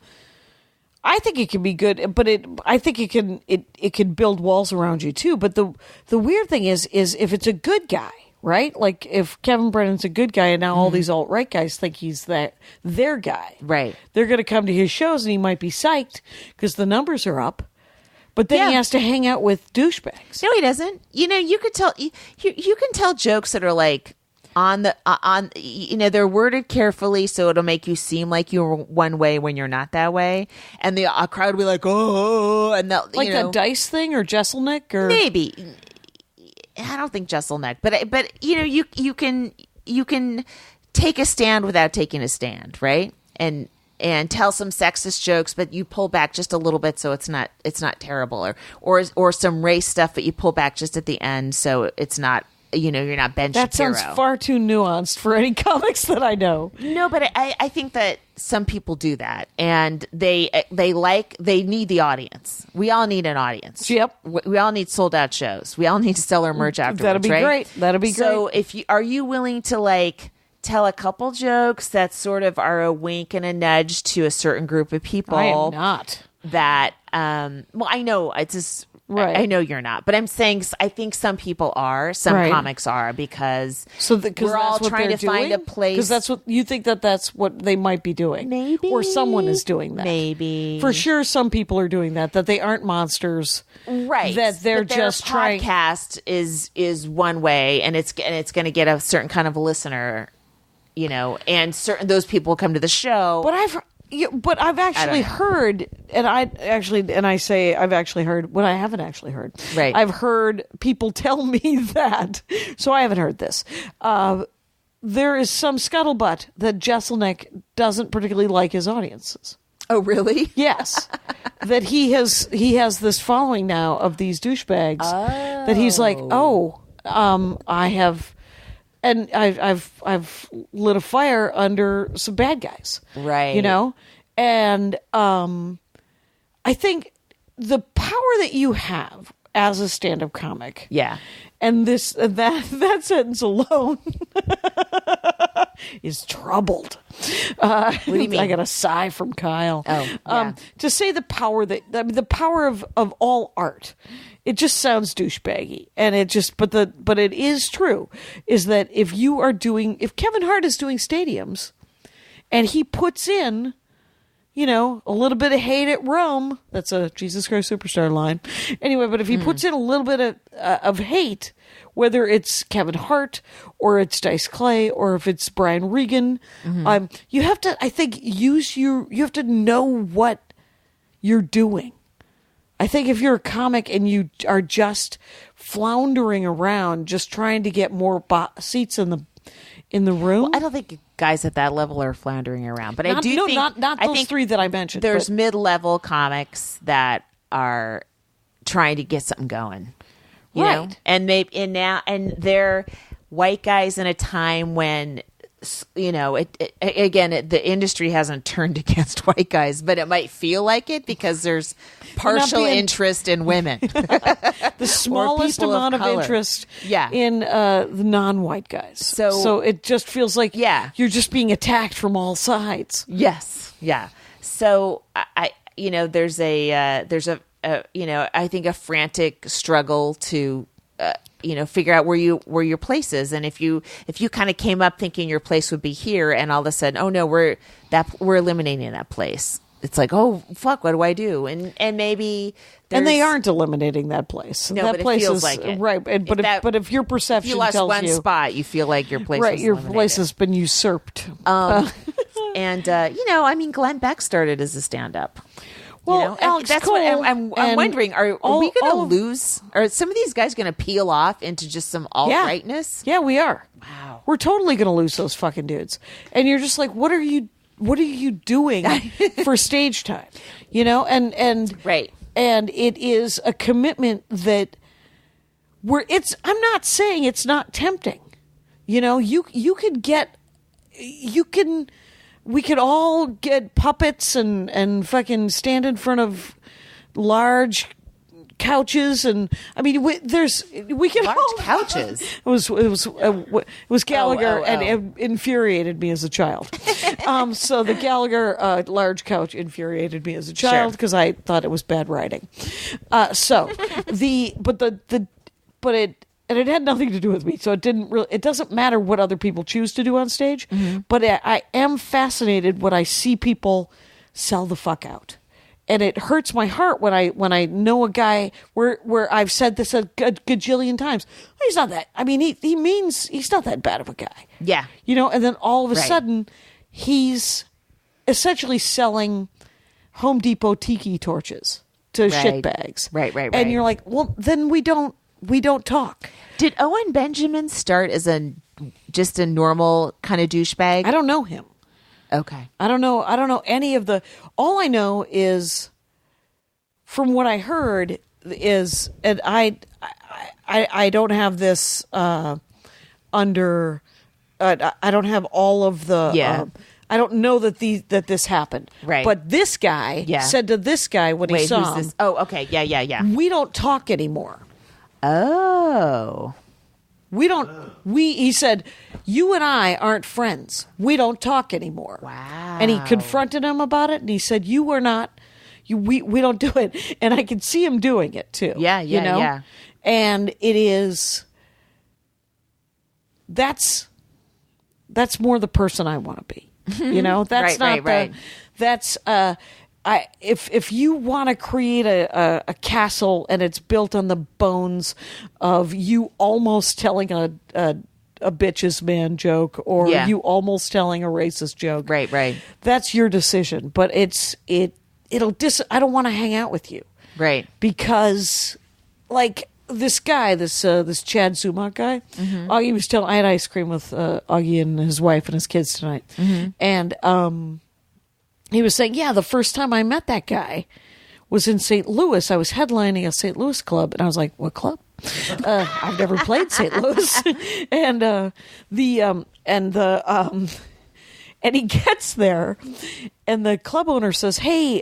S3: I think it can be good, but I think it can build walls around you too. But the weird thing is if it's a good guy. Right? Like if Kevin Brennan's a good guy and now all these alt-right guys think he's their guy.
S2: Right.
S3: They're going to come to his shows and he might be psyched because the numbers are up. But then he has to hang out with douchebags.
S2: No, he doesn't. You could tell you can tell jokes that are like on they're worded carefully so it'll make you seem like you're one way when you're not that way. And the crowd will be like, "Oh," and they'll
S3: like that Dice thing or Jesselnick or
S2: maybe. I don't think Jesselneck, but you can take a stand without taking a stand, right? And tell some sexist jokes, but you pull back just a little bit so it's not terrible, or some race stuff, but you pull back just at the end so it's not you're not Ben Shapiro.
S3: That sounds far too nuanced for any comics that I know.
S2: No, but I think that some people do that, and they need the audience. We all need an audience.
S3: Yep.
S2: We all need sold out shows. We all need to sell our merch afterwards.
S3: That'll be
S2: right?
S3: great. That'll be great.
S2: So are you willing to tell a couple jokes that sort of are a wink and a nudge to a certain group of people?
S3: I am not.
S2: That I know it's just.
S3: Right.
S2: I know you're not, but I'm saying I think some people are, some comics are, because we're all trying to find a place.
S3: Because that's what you think that's what they might be doing,
S2: maybe,
S3: or someone is doing that.
S2: Maybe
S3: for sure, some people are doing that. That they aren't monsters,
S2: right?
S3: That they're just trying.
S2: Podcast is one way, and it's going to get a certain kind of listener, and those people come to the show.
S3: But I've actually heard, and I say I've actually heard what I haven't actually heard.
S2: Right.
S3: I've heard people tell me that, so I haven't heard this. There is some scuttlebutt that Jesselnick doesn't particularly like his audiences.
S2: Oh, really?
S3: Yes. That he has this following now of these douchebags. That he's like, I have. And I've lit a fire under some bad guys,
S2: right?
S3: And I think the power that you have as a stand-up comic, and that sentence alone is troubled.
S2: What do you mean?
S3: I got a sigh from Kyle.
S2: Oh,
S3: to say the power the power of all art. It just sounds douchebaggy, and but it is true, is that if Kevin Hart is doing stadiums, and he puts in, a little bit of hate at Rome, that's a Jesus Christ Superstar line. Anyway, but if he puts in a little bit of hate, whether it's Kevin Hart or it's Dice Clay or if it's Brian Regan, you have to, I think, you have to know what you're doing. I think if you're a comic and you are just floundering around, just trying to get more seats in the room,
S2: I don't think guys at that level are floundering around. But I think
S3: not those three that I mentioned.
S2: There's mid-level comics that are trying to get something going, you know, and they're white guys in a time when. The industry hasn't turned against white guys, but it might feel like it because there's partial interest in women.
S3: The smallest amount of interest in the non-white guys. So it just feels like you're just being attacked from all sides.
S2: Yes. Yeah. So there's I think a frantic struggle to figure out where your place is, and if you kind of came up thinking your place would be here, and all of a sudden, oh no, we're eliminating that place. It's like, oh fuck, what do I do? And maybe
S3: they aren't eliminating that place.
S2: No,
S3: that
S2: but
S3: place
S2: it feels
S3: is
S2: like it.
S3: But if your perception
S2: if you lost
S3: tells
S2: one
S3: you
S2: spot, you feel like your place was
S3: your
S2: eliminated.
S3: place has been usurped.
S2: And Glenn Beck started as a stand-up.
S3: Well, Alex
S2: that's
S3: Cole,
S2: what I'm wondering. Are we going to lose? Are some of these guys going to peel off into just some alt-rightness?
S3: Yeah, we are.
S2: Wow.
S3: We're totally going to lose those fucking dudes. And you're just like, what are you you doing for stage time? You know, and
S2: Right.
S3: And it is a commitment that I'm not saying it's not tempting. You know, we could all get puppets and fucking stand in front of large couches, and I mean, we could
S2: Large
S3: all
S2: couches.
S3: It was Gallagher,
S2: Oh.
S3: and it infuriated me as a child. So the Gallagher large couch infuriated me as a child because I thought it was bad writing. But it had nothing to do with me, so it doesn't matter what other people choose to do on stage.
S2: Mm-hmm.
S3: But I am fascinated when I see people sell the fuck out. And it hurts my heart when I know a guy where I've said this a gajillion times. He's not that. I mean, he means he's not that bad of a guy.
S2: Yeah.
S3: You know, and then all of a
S2: Right.
S3: sudden, he's essentially selling Home Depot tiki torches to
S2: Right.
S3: shitbags.
S2: Right.
S3: And you're like, well, then we don't talk.
S2: Did Owen Benjamin start as just a normal kind of douchebag?
S3: I don't know him.
S2: Okay.
S3: I don't know any of the. All I know is, from what I heard, is, and I don't have this under. I don't have all of the.
S2: Yeah.
S3: I don't know that this happened.
S2: Right.
S3: But this guy said to this guy when he
S2: Wait,
S3: saw
S2: who's
S3: him,
S2: this? Oh, okay. Yeah.
S3: "We don't talk anymore.
S2: Oh.
S3: He said, you and I aren't friends. We don't talk anymore."
S2: Wow.
S3: And he confronted him about it, and he said, we don't do it. And I can see him doing it too.
S2: Yeah,
S3: you know?
S2: yeah.
S3: And it is, that's more the person I want to be. You know, that's
S2: Right.
S3: That's, if you want to create a castle and it's built on the bones of you almost telling a bitch's man joke, or you almost telling a racist joke,
S2: Right.
S3: that's your decision. But I don't want to hang out with you,
S2: Right.
S3: because like this guy, this Chad Zumock guy, Augie was telling. I had ice cream with Augie and his wife and his kids tonight, and he was saying, the first time I met that guy was in St. Louis. I was headlining a St. Louis club, and I was like, "What club?" I've never played St. Louis, and he gets there, and the club owner says, "Hey,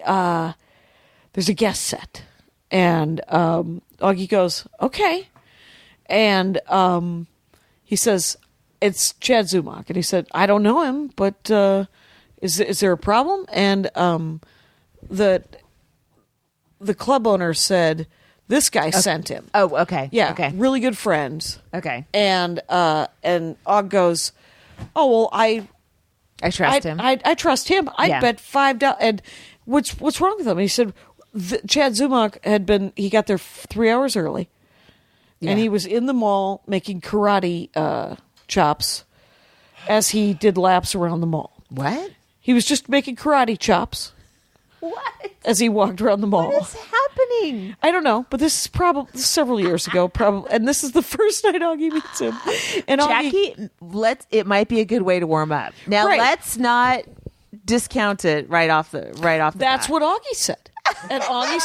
S3: there's a guest set," and Augie goes, "Okay," and he says, "It's Chad Zumock," and he said, "I don't know him, but is there a problem?" And the club owner said, "This guy sent him."
S2: Oh, okay.
S3: Yeah,
S2: Okay.
S3: really good friends.
S2: Okay.
S3: And Og goes, "Oh well, I
S2: trust him.
S3: I trust him. I
S2: Yeah.
S3: bet $5. And what's wrong with him?" And he said, Chad Zumock he got there 3 hours early, and he was in the mall making karate chops as he did laps around the mall.
S2: What?
S3: He was just making karate chops
S2: What?
S3: as he walked around the mall.
S2: What is happening?
S3: I don't know, but this is probably several years ago, probably, and this is the first night Augie meets him. And Augie,
S2: Jackie, it might be a good way to warm up. Now,
S3: Right.
S2: let's not discount it right off the
S3: that's
S2: bat.
S3: what Augie said. And Augie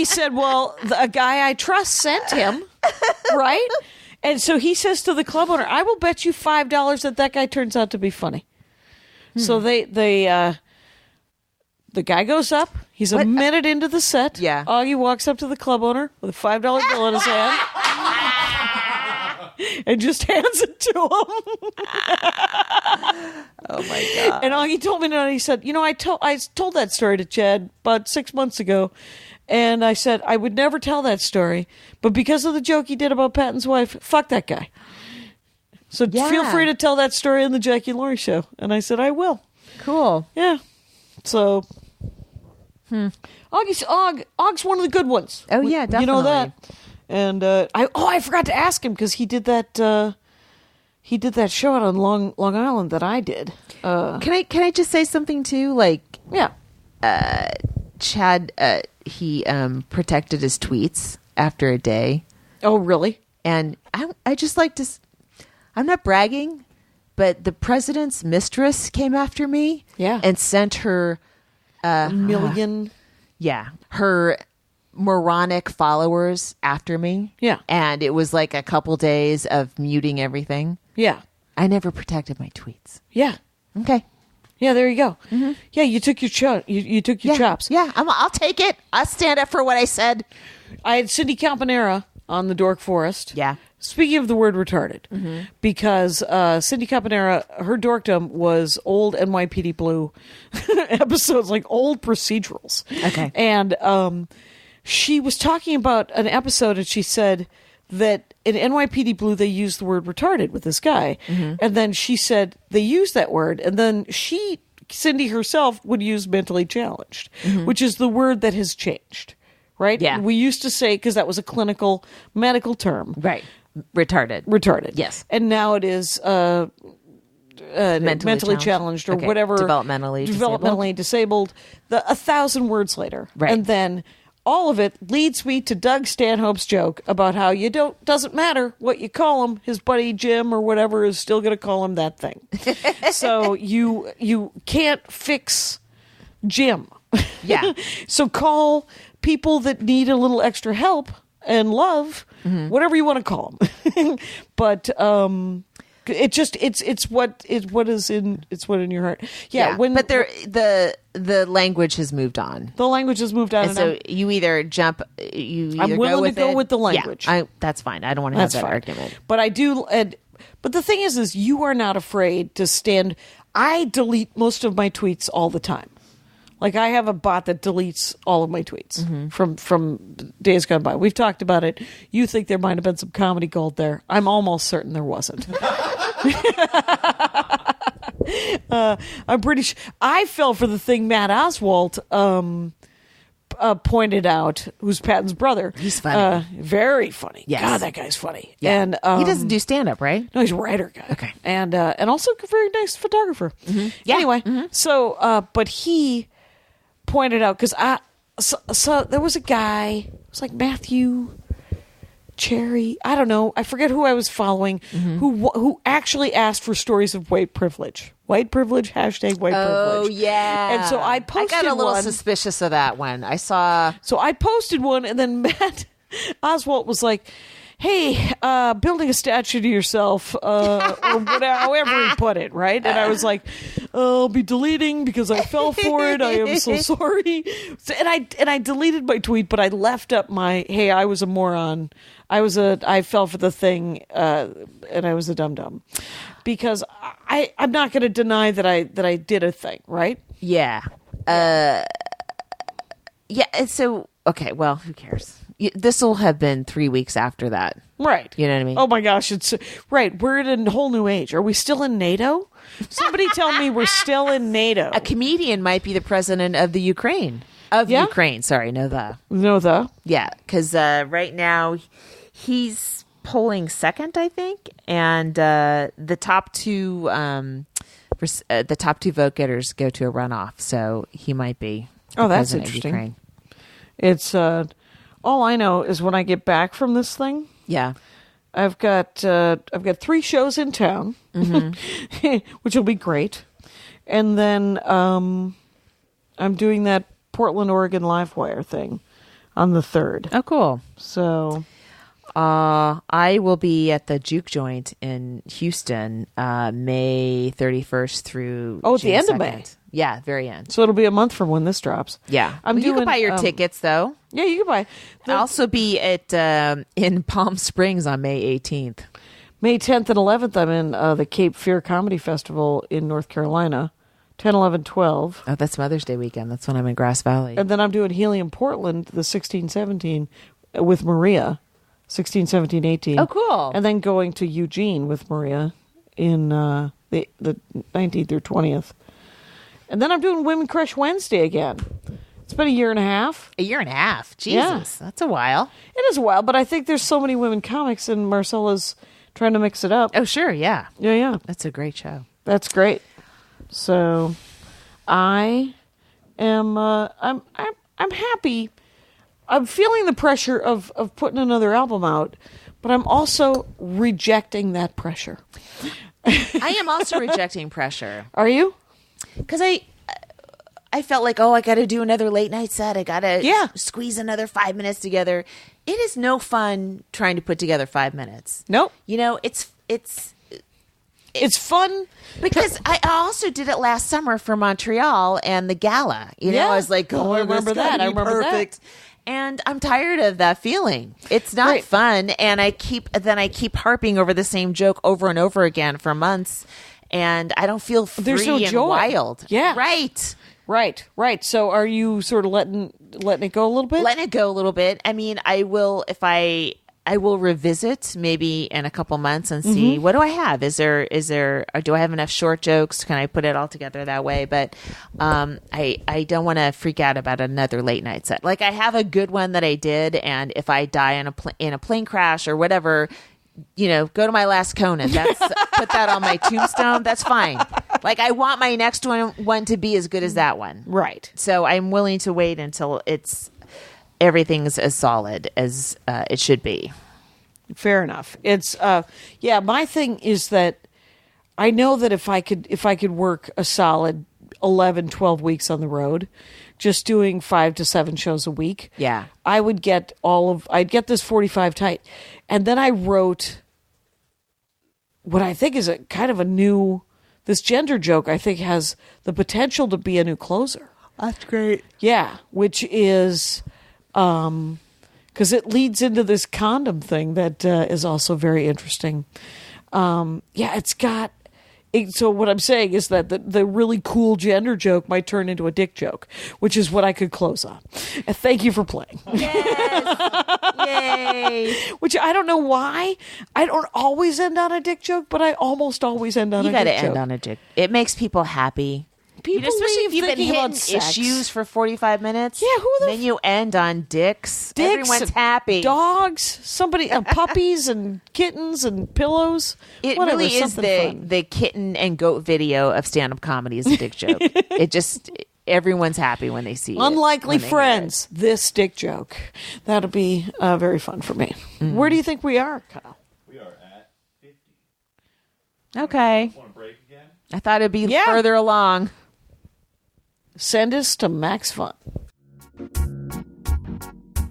S3: said, "Well, a guy I trust sent him, right?" And so he says to the club owner, "I will bet you $5 that guy turns out to be funny." So the guy goes up. He's a minute into the set.
S2: Yeah.
S3: Augie walks up to the club owner with a $5 bill in his hand and just hands it to him.
S2: Oh my god!
S3: And Augie told me tonight, he said, I told that story to Chad about 6 months ago. And I said, I would never tell that story. But because of the joke he did about Patton's wife, fuck that guy. So feel free to tell that story on the Jackie and Laurie show. And I said, I will.
S2: Cool.
S3: Yeah. So Og's one of the good ones.
S2: Oh, yeah,
S3: You know that.
S2: definitely.
S3: And I forgot to ask him because he did that show out on Long Island that I did.
S2: Can I just say something too? Like,
S3: Yeah.
S2: Chad, he protected his tweets after a day,
S3: Oh, really?
S2: and I just like to. I'm not bragging, but the president's mistress came after me.
S3: Yeah.
S2: And sent her,
S3: a million.
S2: her moronic followers after me.
S3: Yeah.
S2: And it was like a couple days of muting everything.
S3: Yeah.
S2: I never protected my tweets.
S3: Yeah.
S2: Okay.
S3: Yeah, there you go. Yeah, you took your you took your chops.
S2: Yeah, I'll take it. I'll stand up for what I said.
S3: I had Cindy Campanera on the Dork Forest.
S2: Yeah.
S3: Speaking of the word retarded, because Cindy Campanera, her dorkdom was old NYPD Blue episodes, like old procedurals.
S2: Okay.
S3: And she was talking about an episode, and she said that in NYPD Blue they used the word retarded with this guy, and then she said they used that word, and then Cindy herself would use mentally challenged, which is the word that has changed. Right?
S2: Yeah.
S3: We used to say, because that was a clinical medical term.
S2: Right. Retarded.
S3: Yes. And now it is mentally challenged or
S2: Okay.
S3: whatever.
S2: Developmentally
S3: disabled. 1,000 words later.
S2: Right.
S3: And then all of it leads me to Doug Stanhope's joke about how doesn't matter what you call him, his buddy Jim or whatever is still going to call him that thing. So you can't fix Jim.
S2: Yeah.
S3: So call people that need a little extra help and love, whatever you want to call them. But it's what in your heart. Yeah.
S2: But the language has moved on.
S3: The language has moved on.
S2: And so you either jump.
S3: I'm willing to go with the language.
S2: Yeah, that's fine. I don't want to have that argument.
S3: But I do. But the thing is you are not afraid to stand. I delete most of my tweets all the time. Like I have a bot that deletes all of my tweets from days gone by. We've talked about it. You think there might have been some comedy gold there. I'm almost certain there wasn't. I'm pretty sure. I fell for the thing Matt Oswalt pointed out, who's Patton's brother.
S2: He's funny.
S3: Very funny.
S2: Yes.
S3: God, that guy's funny.
S2: Yeah.
S3: And
S2: he doesn't do stand-up, right?
S3: No, he's a writer guy.
S2: Okay.
S3: And also a very nice photographer.
S2: Yeah.
S3: Anyway, so but he pointed out, because so there was a guy, it was like Matthew Cherry, I don't know, I forget who I was following, who actually asked for stories of white privilege, hashtag white privilege.
S2: Oh yeah.
S3: And so I posted
S2: I got a little
S3: one.
S2: suspicious of that one. I saw.
S3: So I posted one, and then Matt Oswalt was like, hey, building a statue to yourself, or whatever, however he put it, right? And I was like, I'll be deleting because I fell for it. I am so sorry. So, and I deleted my tweet, but I left up my, hey, I was a moron. I fell for the thing, and I was a dum-dum. Because I'm not going to deny that I did a thing, right?
S2: Yeah. Yeah. So okay. Well, who cares? This will have been 3 weeks after that.
S3: Right.
S2: You know what I mean?
S3: Oh my gosh, it's right. We're in a whole new age. Are we still in NATO? Somebody tell me we're still in NATO.
S2: A comedian might be the president of the Ukraine. Ukraine, sorry, no the.
S3: No the.
S2: Yeah, because right now he's polling second, I think, and the top two vote getters go to a runoff, so he might be.
S3: Oh, that's
S2: president of
S3: interesting.
S2: Ukraine.
S3: It's all I know is when I get back from this thing.
S2: Yeah.
S3: I've got 3 shows in town, which will be great, and then I'm doing that Portland, Oregon Livewire thing on the 3rd.
S2: Oh, cool.
S3: So,
S2: I will be at the Juke Joint in Houston, May 31st through.
S3: Oh, at
S2: June
S3: the end
S2: 2nd.
S3: of May.
S2: Yeah, very end.
S3: So it'll be a month from when this drops.
S2: Yeah,
S3: I'm
S2: you
S3: doing,
S2: can buy your tickets though.
S3: Yeah, you can buy.
S2: I'll also be at in Palm Springs on May 18th.
S3: May 10th and 11th, I'm in the Cape Fear Comedy Festival in North Carolina, 10, 11, 12.
S2: Oh, that's Mother's Day weekend. That's when I'm in Grass Valley.
S3: And then I'm doing Helium Portland, the 16, 17, with Maria, 16, 17, 18.
S2: Oh, cool.
S3: And then going to Eugene with Maria in the 19th or 20th. And then I'm doing Women Crush Wednesday again. It's been a year and a half.
S2: A year and a half? Jesus, that's a while.
S3: It is a while, but I think there's so many women comics, and Marcella's trying to mix it up.
S2: Oh, sure, yeah.
S3: Yeah.
S2: That's a great show.
S3: That's great. So, I am. I'm happy. I'm feeling the pressure of putting another album out, but I'm also rejecting that pressure.
S2: I am also rejecting pressure
S3: Are you?
S2: because I felt like, oh, I got to do another late night set. I got to squeeze another 5 minutes together. It is no fun trying to put together 5 minutes.
S3: Nope.
S2: You know, it's
S3: fun
S2: because I also did it last summer for Montreal and the gala. You know, I was like, oh,
S3: I remember that. I remember
S2: perfect. And I'm tired of that feeling. It's not fun, and I keep harping over the same joke over and over again for months, and I don't feel free
S3: There's no
S2: and
S3: joy.
S2: wild.
S3: Yeah.
S2: Right.
S3: So are you sort of letting it go a little bit?
S2: Letting it go a little bit. I mean, I will I will revisit maybe in a couple months and see what do I have. Is there or do I have enough short jokes? Can I put it all together that way? But I don't want to freak out about another late night set. Like I have a good one that I did, and if I die in a plane crash or whatever, you know, go to my last Conan. That's put that on my tombstone. That's fine. Like I want my next one to be as good as that one.
S3: Right.
S2: So I'm willing to wait until everything's as solid as it should be.
S3: Fair enough. It's my thing is that I know that if I could work a solid 11, 12 weeks on the road, just doing 5 to 7 shows a week, I would get I'd get this 45 tight. And then I wrote what I think is a kind of this gender joke I think has the potential to be a new closer.
S2: That's great.
S3: Yeah, which is because it leads into this condom thing that is also very interesting. It's got. So what I'm saying is that the really cool gender joke might turn into a dick joke, which is what I could close on. And thank you for playing.
S2: Yes. Yay.
S3: Which I don't know why. I don't always end on a dick joke, but I almost always end on a dick joke.
S2: You got to end on a dick. It makes people happy.
S3: People
S2: especially if you've been
S3: thinking
S2: hitting
S3: about sex.
S2: issues for 45 minutes.
S3: Yeah,
S2: then you end on dicks. Everyone's
S3: and
S2: happy.
S3: Dogs, somebody, puppies and kittens and pillows.
S2: It
S3: Whatever,
S2: really is the kitten and goat video of stand-up comedy is a dick joke. Everyone's happy when they see
S3: Unlikely
S2: it.
S3: friends, this dick joke. That'll be very fun for me. Mm-hmm. Where do you think we are, Kyle?
S6: We are at 50.
S2: Okay.
S6: Want to break again?
S2: I thought it'd be further along.
S3: Send us to Max Fun.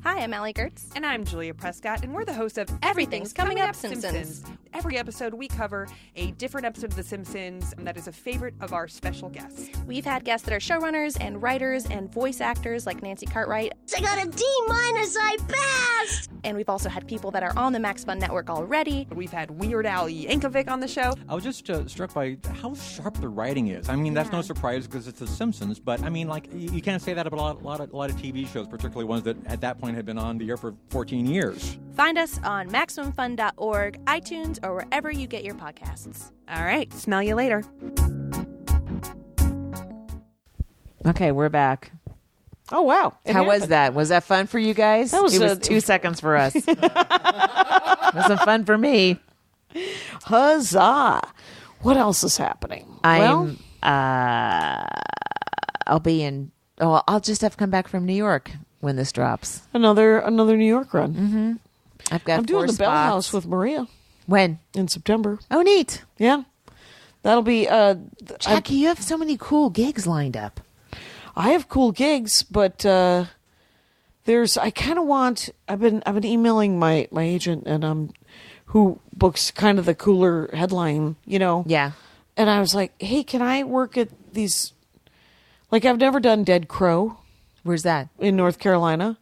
S7: Hi, I'm Allie Gertz.
S8: And I'm Julia Prescott, and we're the hosts of
S7: Everything's Coming Up Simpsons.
S8: Every episode, we cover a different episode of The Simpsons that is a favorite of our special guests.
S7: We've had guests that are showrunners and writers and voice actors like Nancy Cartwright.
S9: I got a D-, I passed!
S7: And we've also had people that are on the Max Fun Network already.
S8: We've had Weird Al Yankovic on the show.
S10: I was just struck by how sharp the writing is. I mean, that's no surprise because it's The Simpsons, but I mean, like, you can't say that about a lot of TV shows, particularly ones that at that point had been on the air for 14 years.
S7: Find us on MaximumFun.org, iTunes, or wherever you get your podcasts.
S8: All right, smell you later.
S2: Okay, we're back.
S3: Oh, wow.
S2: How was that? Was that fun for you guys? It was 2 seconds for us. It wasn't fun for me.
S3: Huzzah. What else is happening?
S2: I'll be in... Oh, I'll just have to come back from New York when this drops.
S3: Another New York run.
S2: Mm-hmm. I'm
S3: doing the Bell House with Maria.
S2: When?
S3: In September.
S2: Oh, neat.
S3: Yeah. That'll be...
S2: Jackie, you have so many cool gigs lined up.
S3: I have cool gigs, but I kind of want... I've been emailing my agent and who books kind of the cooler headline, you know?
S2: Yeah.
S3: And I was like, hey, can I work at these... Like, I've never done Dead Crow.
S2: Where's that?
S3: In North Carolina.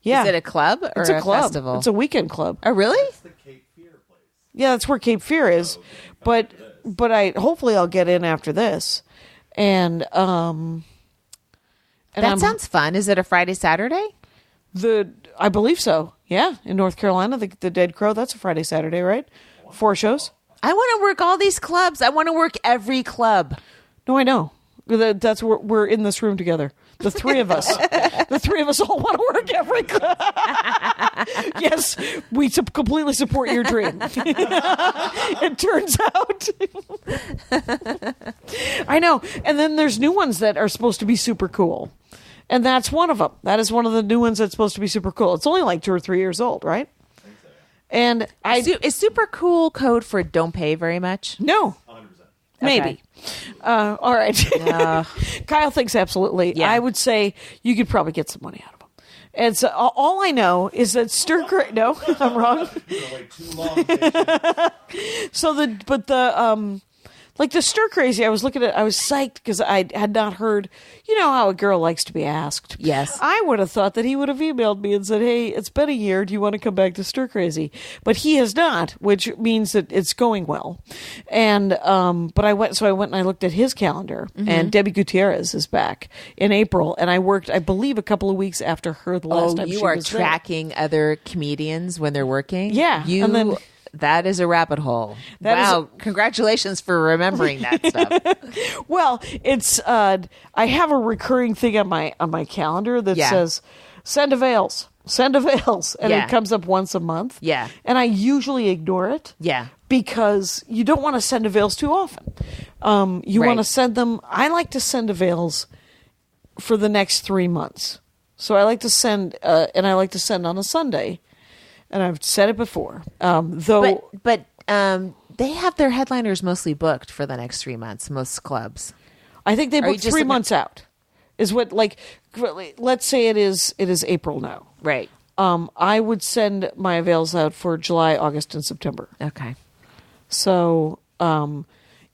S3: Yeah.
S2: Is it a club or
S3: it's a club.
S2: festival?
S3: It's a weekend club.
S2: Oh, really?
S6: It's the Cape Fear place.
S3: Yeah, that's where Cape Fear is. But hopefully I'll get in after this. And that
S2: sounds fun. Is it a Friday, Saturday?
S3: I believe so. Yeah, in North Carolina, the Dead Crow, that's a Friday, Saturday, right? 4 shows.
S2: I want to work all these clubs. I want to work every club.
S3: No, I know. That's where we're in this room together. The 3 of us. The 3 of us all want to work every club. Yes, we completely support your dream. It turns out. I know. And then there's new ones that are supposed to be super cool. And that's one of them. That is one of the new ones that's supposed to be super cool. It's only like 2 or 3 years old, right?
S2: And is super cool code for don't pay very much?
S3: No. Maybe. All right. Kyle thinks absolutely.
S2: Yeah.
S3: I would say you could probably get some money out of him. And so all I know is that stir crazy. No, I'm wrong. Like the stir crazy, I was looking at. I was psyched because I had not heard. You know how a girl likes to be asked.
S2: Yes.
S3: I would have thought that he would have emailed me and said, "Hey, it's been a year. Do you want to come back to stir crazy?" But he has not, which means that it's going well. And but I went and I looked at his calendar, and Debbie Gutierrez is back in April, and I worked, I believe, a couple of weeks after her the last time.
S2: You are tracking other comedians when they're working.
S3: Yeah, and then.
S2: That is a rabbit hole. Wow. Congratulations for remembering that stuff.
S3: Well, it's I have a recurring thing on my calendar that says send avails. And it comes up once a month.
S2: Yeah.
S3: And I usually ignore it.
S2: Yeah.
S3: Because you don't want to send avails too often. You want to send them. I like to send avails for the next 3 months. So I like to send and I like to send on a Sunday. And I've said it before, though.
S2: But they have their headliners mostly booked for the next 3 months. Most clubs,
S3: I think they book 3 months out. Is what, like, let's say it is April now,
S2: right?
S3: I would send my avails out for July, August, and September.
S2: Okay.
S3: So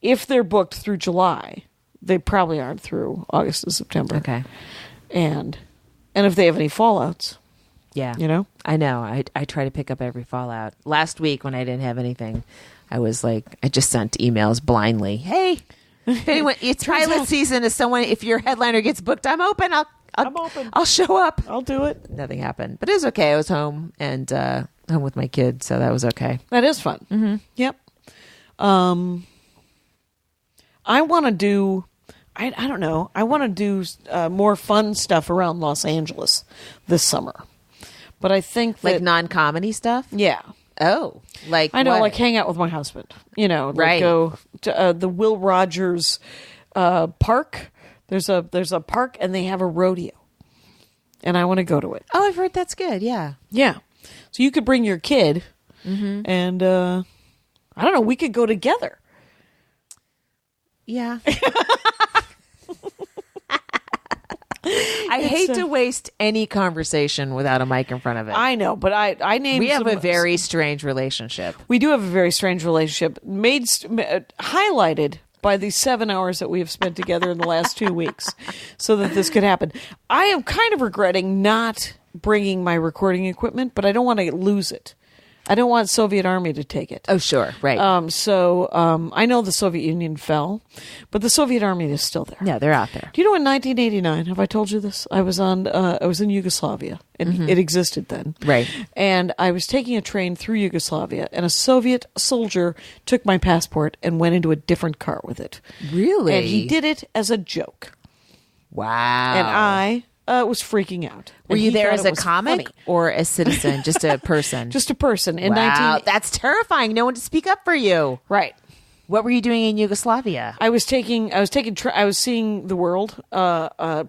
S3: if they're booked through July, they probably aren't through August and September.
S2: Okay.
S3: And if they have any fallouts.
S2: Yeah.
S3: You know?
S2: I know. I try to pick up every fallout. Last week when I didn't have anything, I was like, I just sent emails blindly. Hey, if anyone, it's pilot season. If your headliner gets booked, I'm open. I'm open. I'll show up.
S3: I'll do it.
S2: Nothing happened. But it was okay. I was home and home with my kid, so that was okay.
S3: That is fun. Mm-hmm. Yep. I want to do... I don't know. I want to do more fun stuff around Los Angeles this summer. But I think that...
S2: Like non-comedy stuff?
S3: Yeah.
S2: Oh. Like
S3: I know,
S2: what?
S3: like hang out with my husband. You know, like
S2: right.
S3: go to the Will Rogers park. There's a park and they have a rodeo. And I want to go to it.
S2: Oh, I've heard that's good. Yeah.
S3: Yeah. So you could bring your kid and I don't know, we could go together.
S2: Yeah. I hate to waste any conversation without a mic in front of it.
S3: I know, but I named.
S2: We have a very strange relationship.
S3: We do have a very strange relationship, highlighted by the 7 hours that we have spent together in the last 2 weeks, so that this could happen. I am kind of regretting not bringing my recording equipment, but I don't want to lose it. I don't want Soviet Army to take it.
S2: Oh, sure. Right.
S3: I know the Soviet Union fell, but the Soviet Army is still there.
S2: Yeah, they're out there.
S3: Do you know in 1989, have I told you this? I was in Yugoslavia, and it existed then.
S2: Right.
S3: And I was taking a train through Yugoslavia, and a Soviet soldier took my passport and went into a different car with it.
S2: Really?
S3: And he did it as a joke.
S2: Wow.
S3: And I was freaking out.
S2: Were
S3: And
S2: you
S3: he
S2: there
S3: thought
S2: as
S3: it
S2: a
S3: was
S2: comic
S3: funny.
S2: or a citizen? Just a person?
S3: Just a person. In
S2: wow, that's terrifying. No one to speak up for you.
S3: Right.
S2: What were you doing in Yugoslavia?
S3: I was seeing the world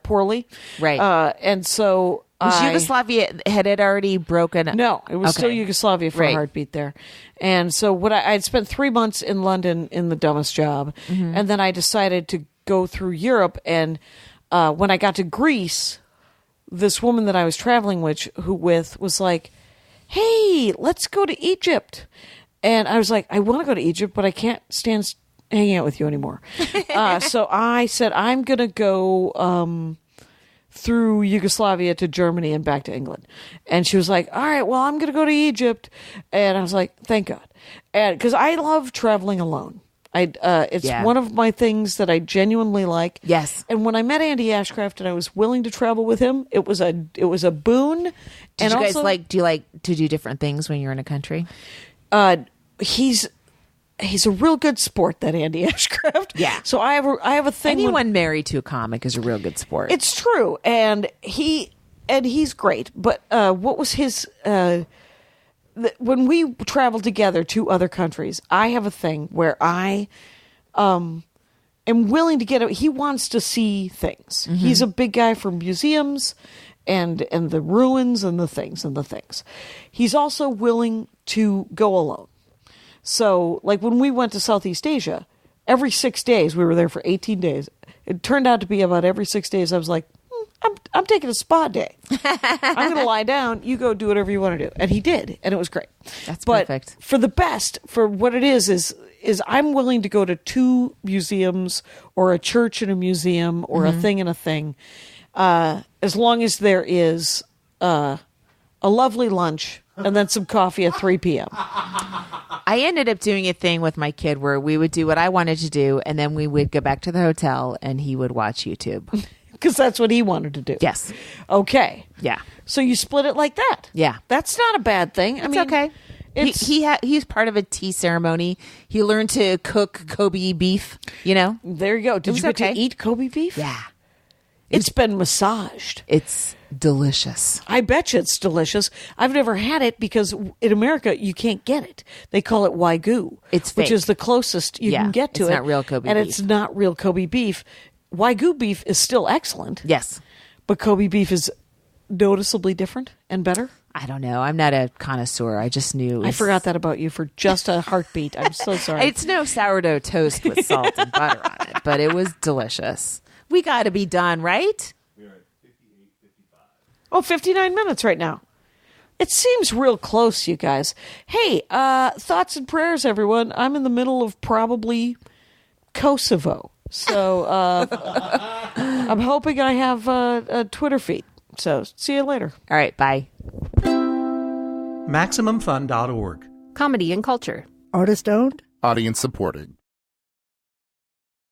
S3: poorly.
S2: Right.
S3: And so
S2: Yugoslavia, had it already broken?
S3: No, it was still Yugoslavia for a heartbeat there. And so I'd spent 3 months in London in the dumbest job. And then I decided to go through Europe. And when I got to Greece, this woman that I was traveling with was like, hey, let's go to Egypt. And I was like, I want to go to Egypt, but I can't stand hanging out with you anymore. So I said, I'm going to go through Yugoslavia to Germany and back to England. And she was like, all right, well, I'm going to go to Egypt. And I was like, thank God. And because I love traveling alone. It's one of my things that I genuinely like.
S2: Yes.
S3: And when I met Andy Ashcraft and I was willing to travel with him, it was a boon.
S2: Do you guys do you like to do different things when you're in a country?
S3: He's a real good sport, that Andy Ashcraft.
S2: Yeah.
S3: So I have a thing.
S2: Anyone married to a comic is a real good sport.
S3: It's true, and he's great. But what was his? When we travel together to other countries, I have a thing where I am willing to get. He wants to see things. He's a big guy for museums and the ruins and the things. He's also willing to go alone. So, like when we went to Southeast Asia, every 6 days, we were there for 18 days. It turned out to be about every 6 days. I was like, I'm taking a spa day. I'm going to lie down. You go do whatever you want to do. And he did. And it was great.
S2: That's
S3: but
S2: perfect.
S3: For the best, for what it is I'm willing to go to 2 museums or a church and a museum or a thing and a thing, as long as there is a lovely lunch and then some coffee at 3 p.m.
S2: I ended up doing a thing with my kid where we would do what I wanted to do, and then we would go back to the hotel and he would watch YouTube.
S3: Because that's what he wanted to do.
S2: Yes.
S3: Okay.
S2: Yeah.
S3: So you split it like that.
S2: Yeah.
S3: That's not a bad thing.
S2: It's okay. He's part of a tea ceremony. He learned to cook Kobe beef,
S3: There you go. Did you get to eat Kobe beef?
S2: Yeah.
S3: It's been massaged.
S2: It's delicious.
S3: I bet you it's delicious. I've never had it because in America you can't get it. They call it Wagyu.
S2: It's
S3: which
S2: fake.
S3: is the closest you can get to
S2: it's
S3: it.
S2: not real Kobe
S3: and
S2: beef.
S3: it's not real Kobe beef. Wagyu beef is still excellent.
S2: Yes.
S3: But Kobe beef is noticeably different and better.
S2: I don't know. I'm not a connoisseur. I just knew.
S3: I forgot that about you for just a heartbeat. I'm so sorry.
S2: It's no sourdough toast with salt and butter on it, but it was delicious. We got to be done, right?
S6: We are at 58:55.
S3: Oh, 59 minutes right now. It seems real close, you guys. Hey, thoughts and prayers, everyone. I'm in the middle of probably Kosovo. So I'm hoping I have a Twitter feed. So see you later.
S2: All right, bye.
S11: MaximumFun.org.
S7: Comedy and culture.
S12: Artist owned.
S13: Audience supported.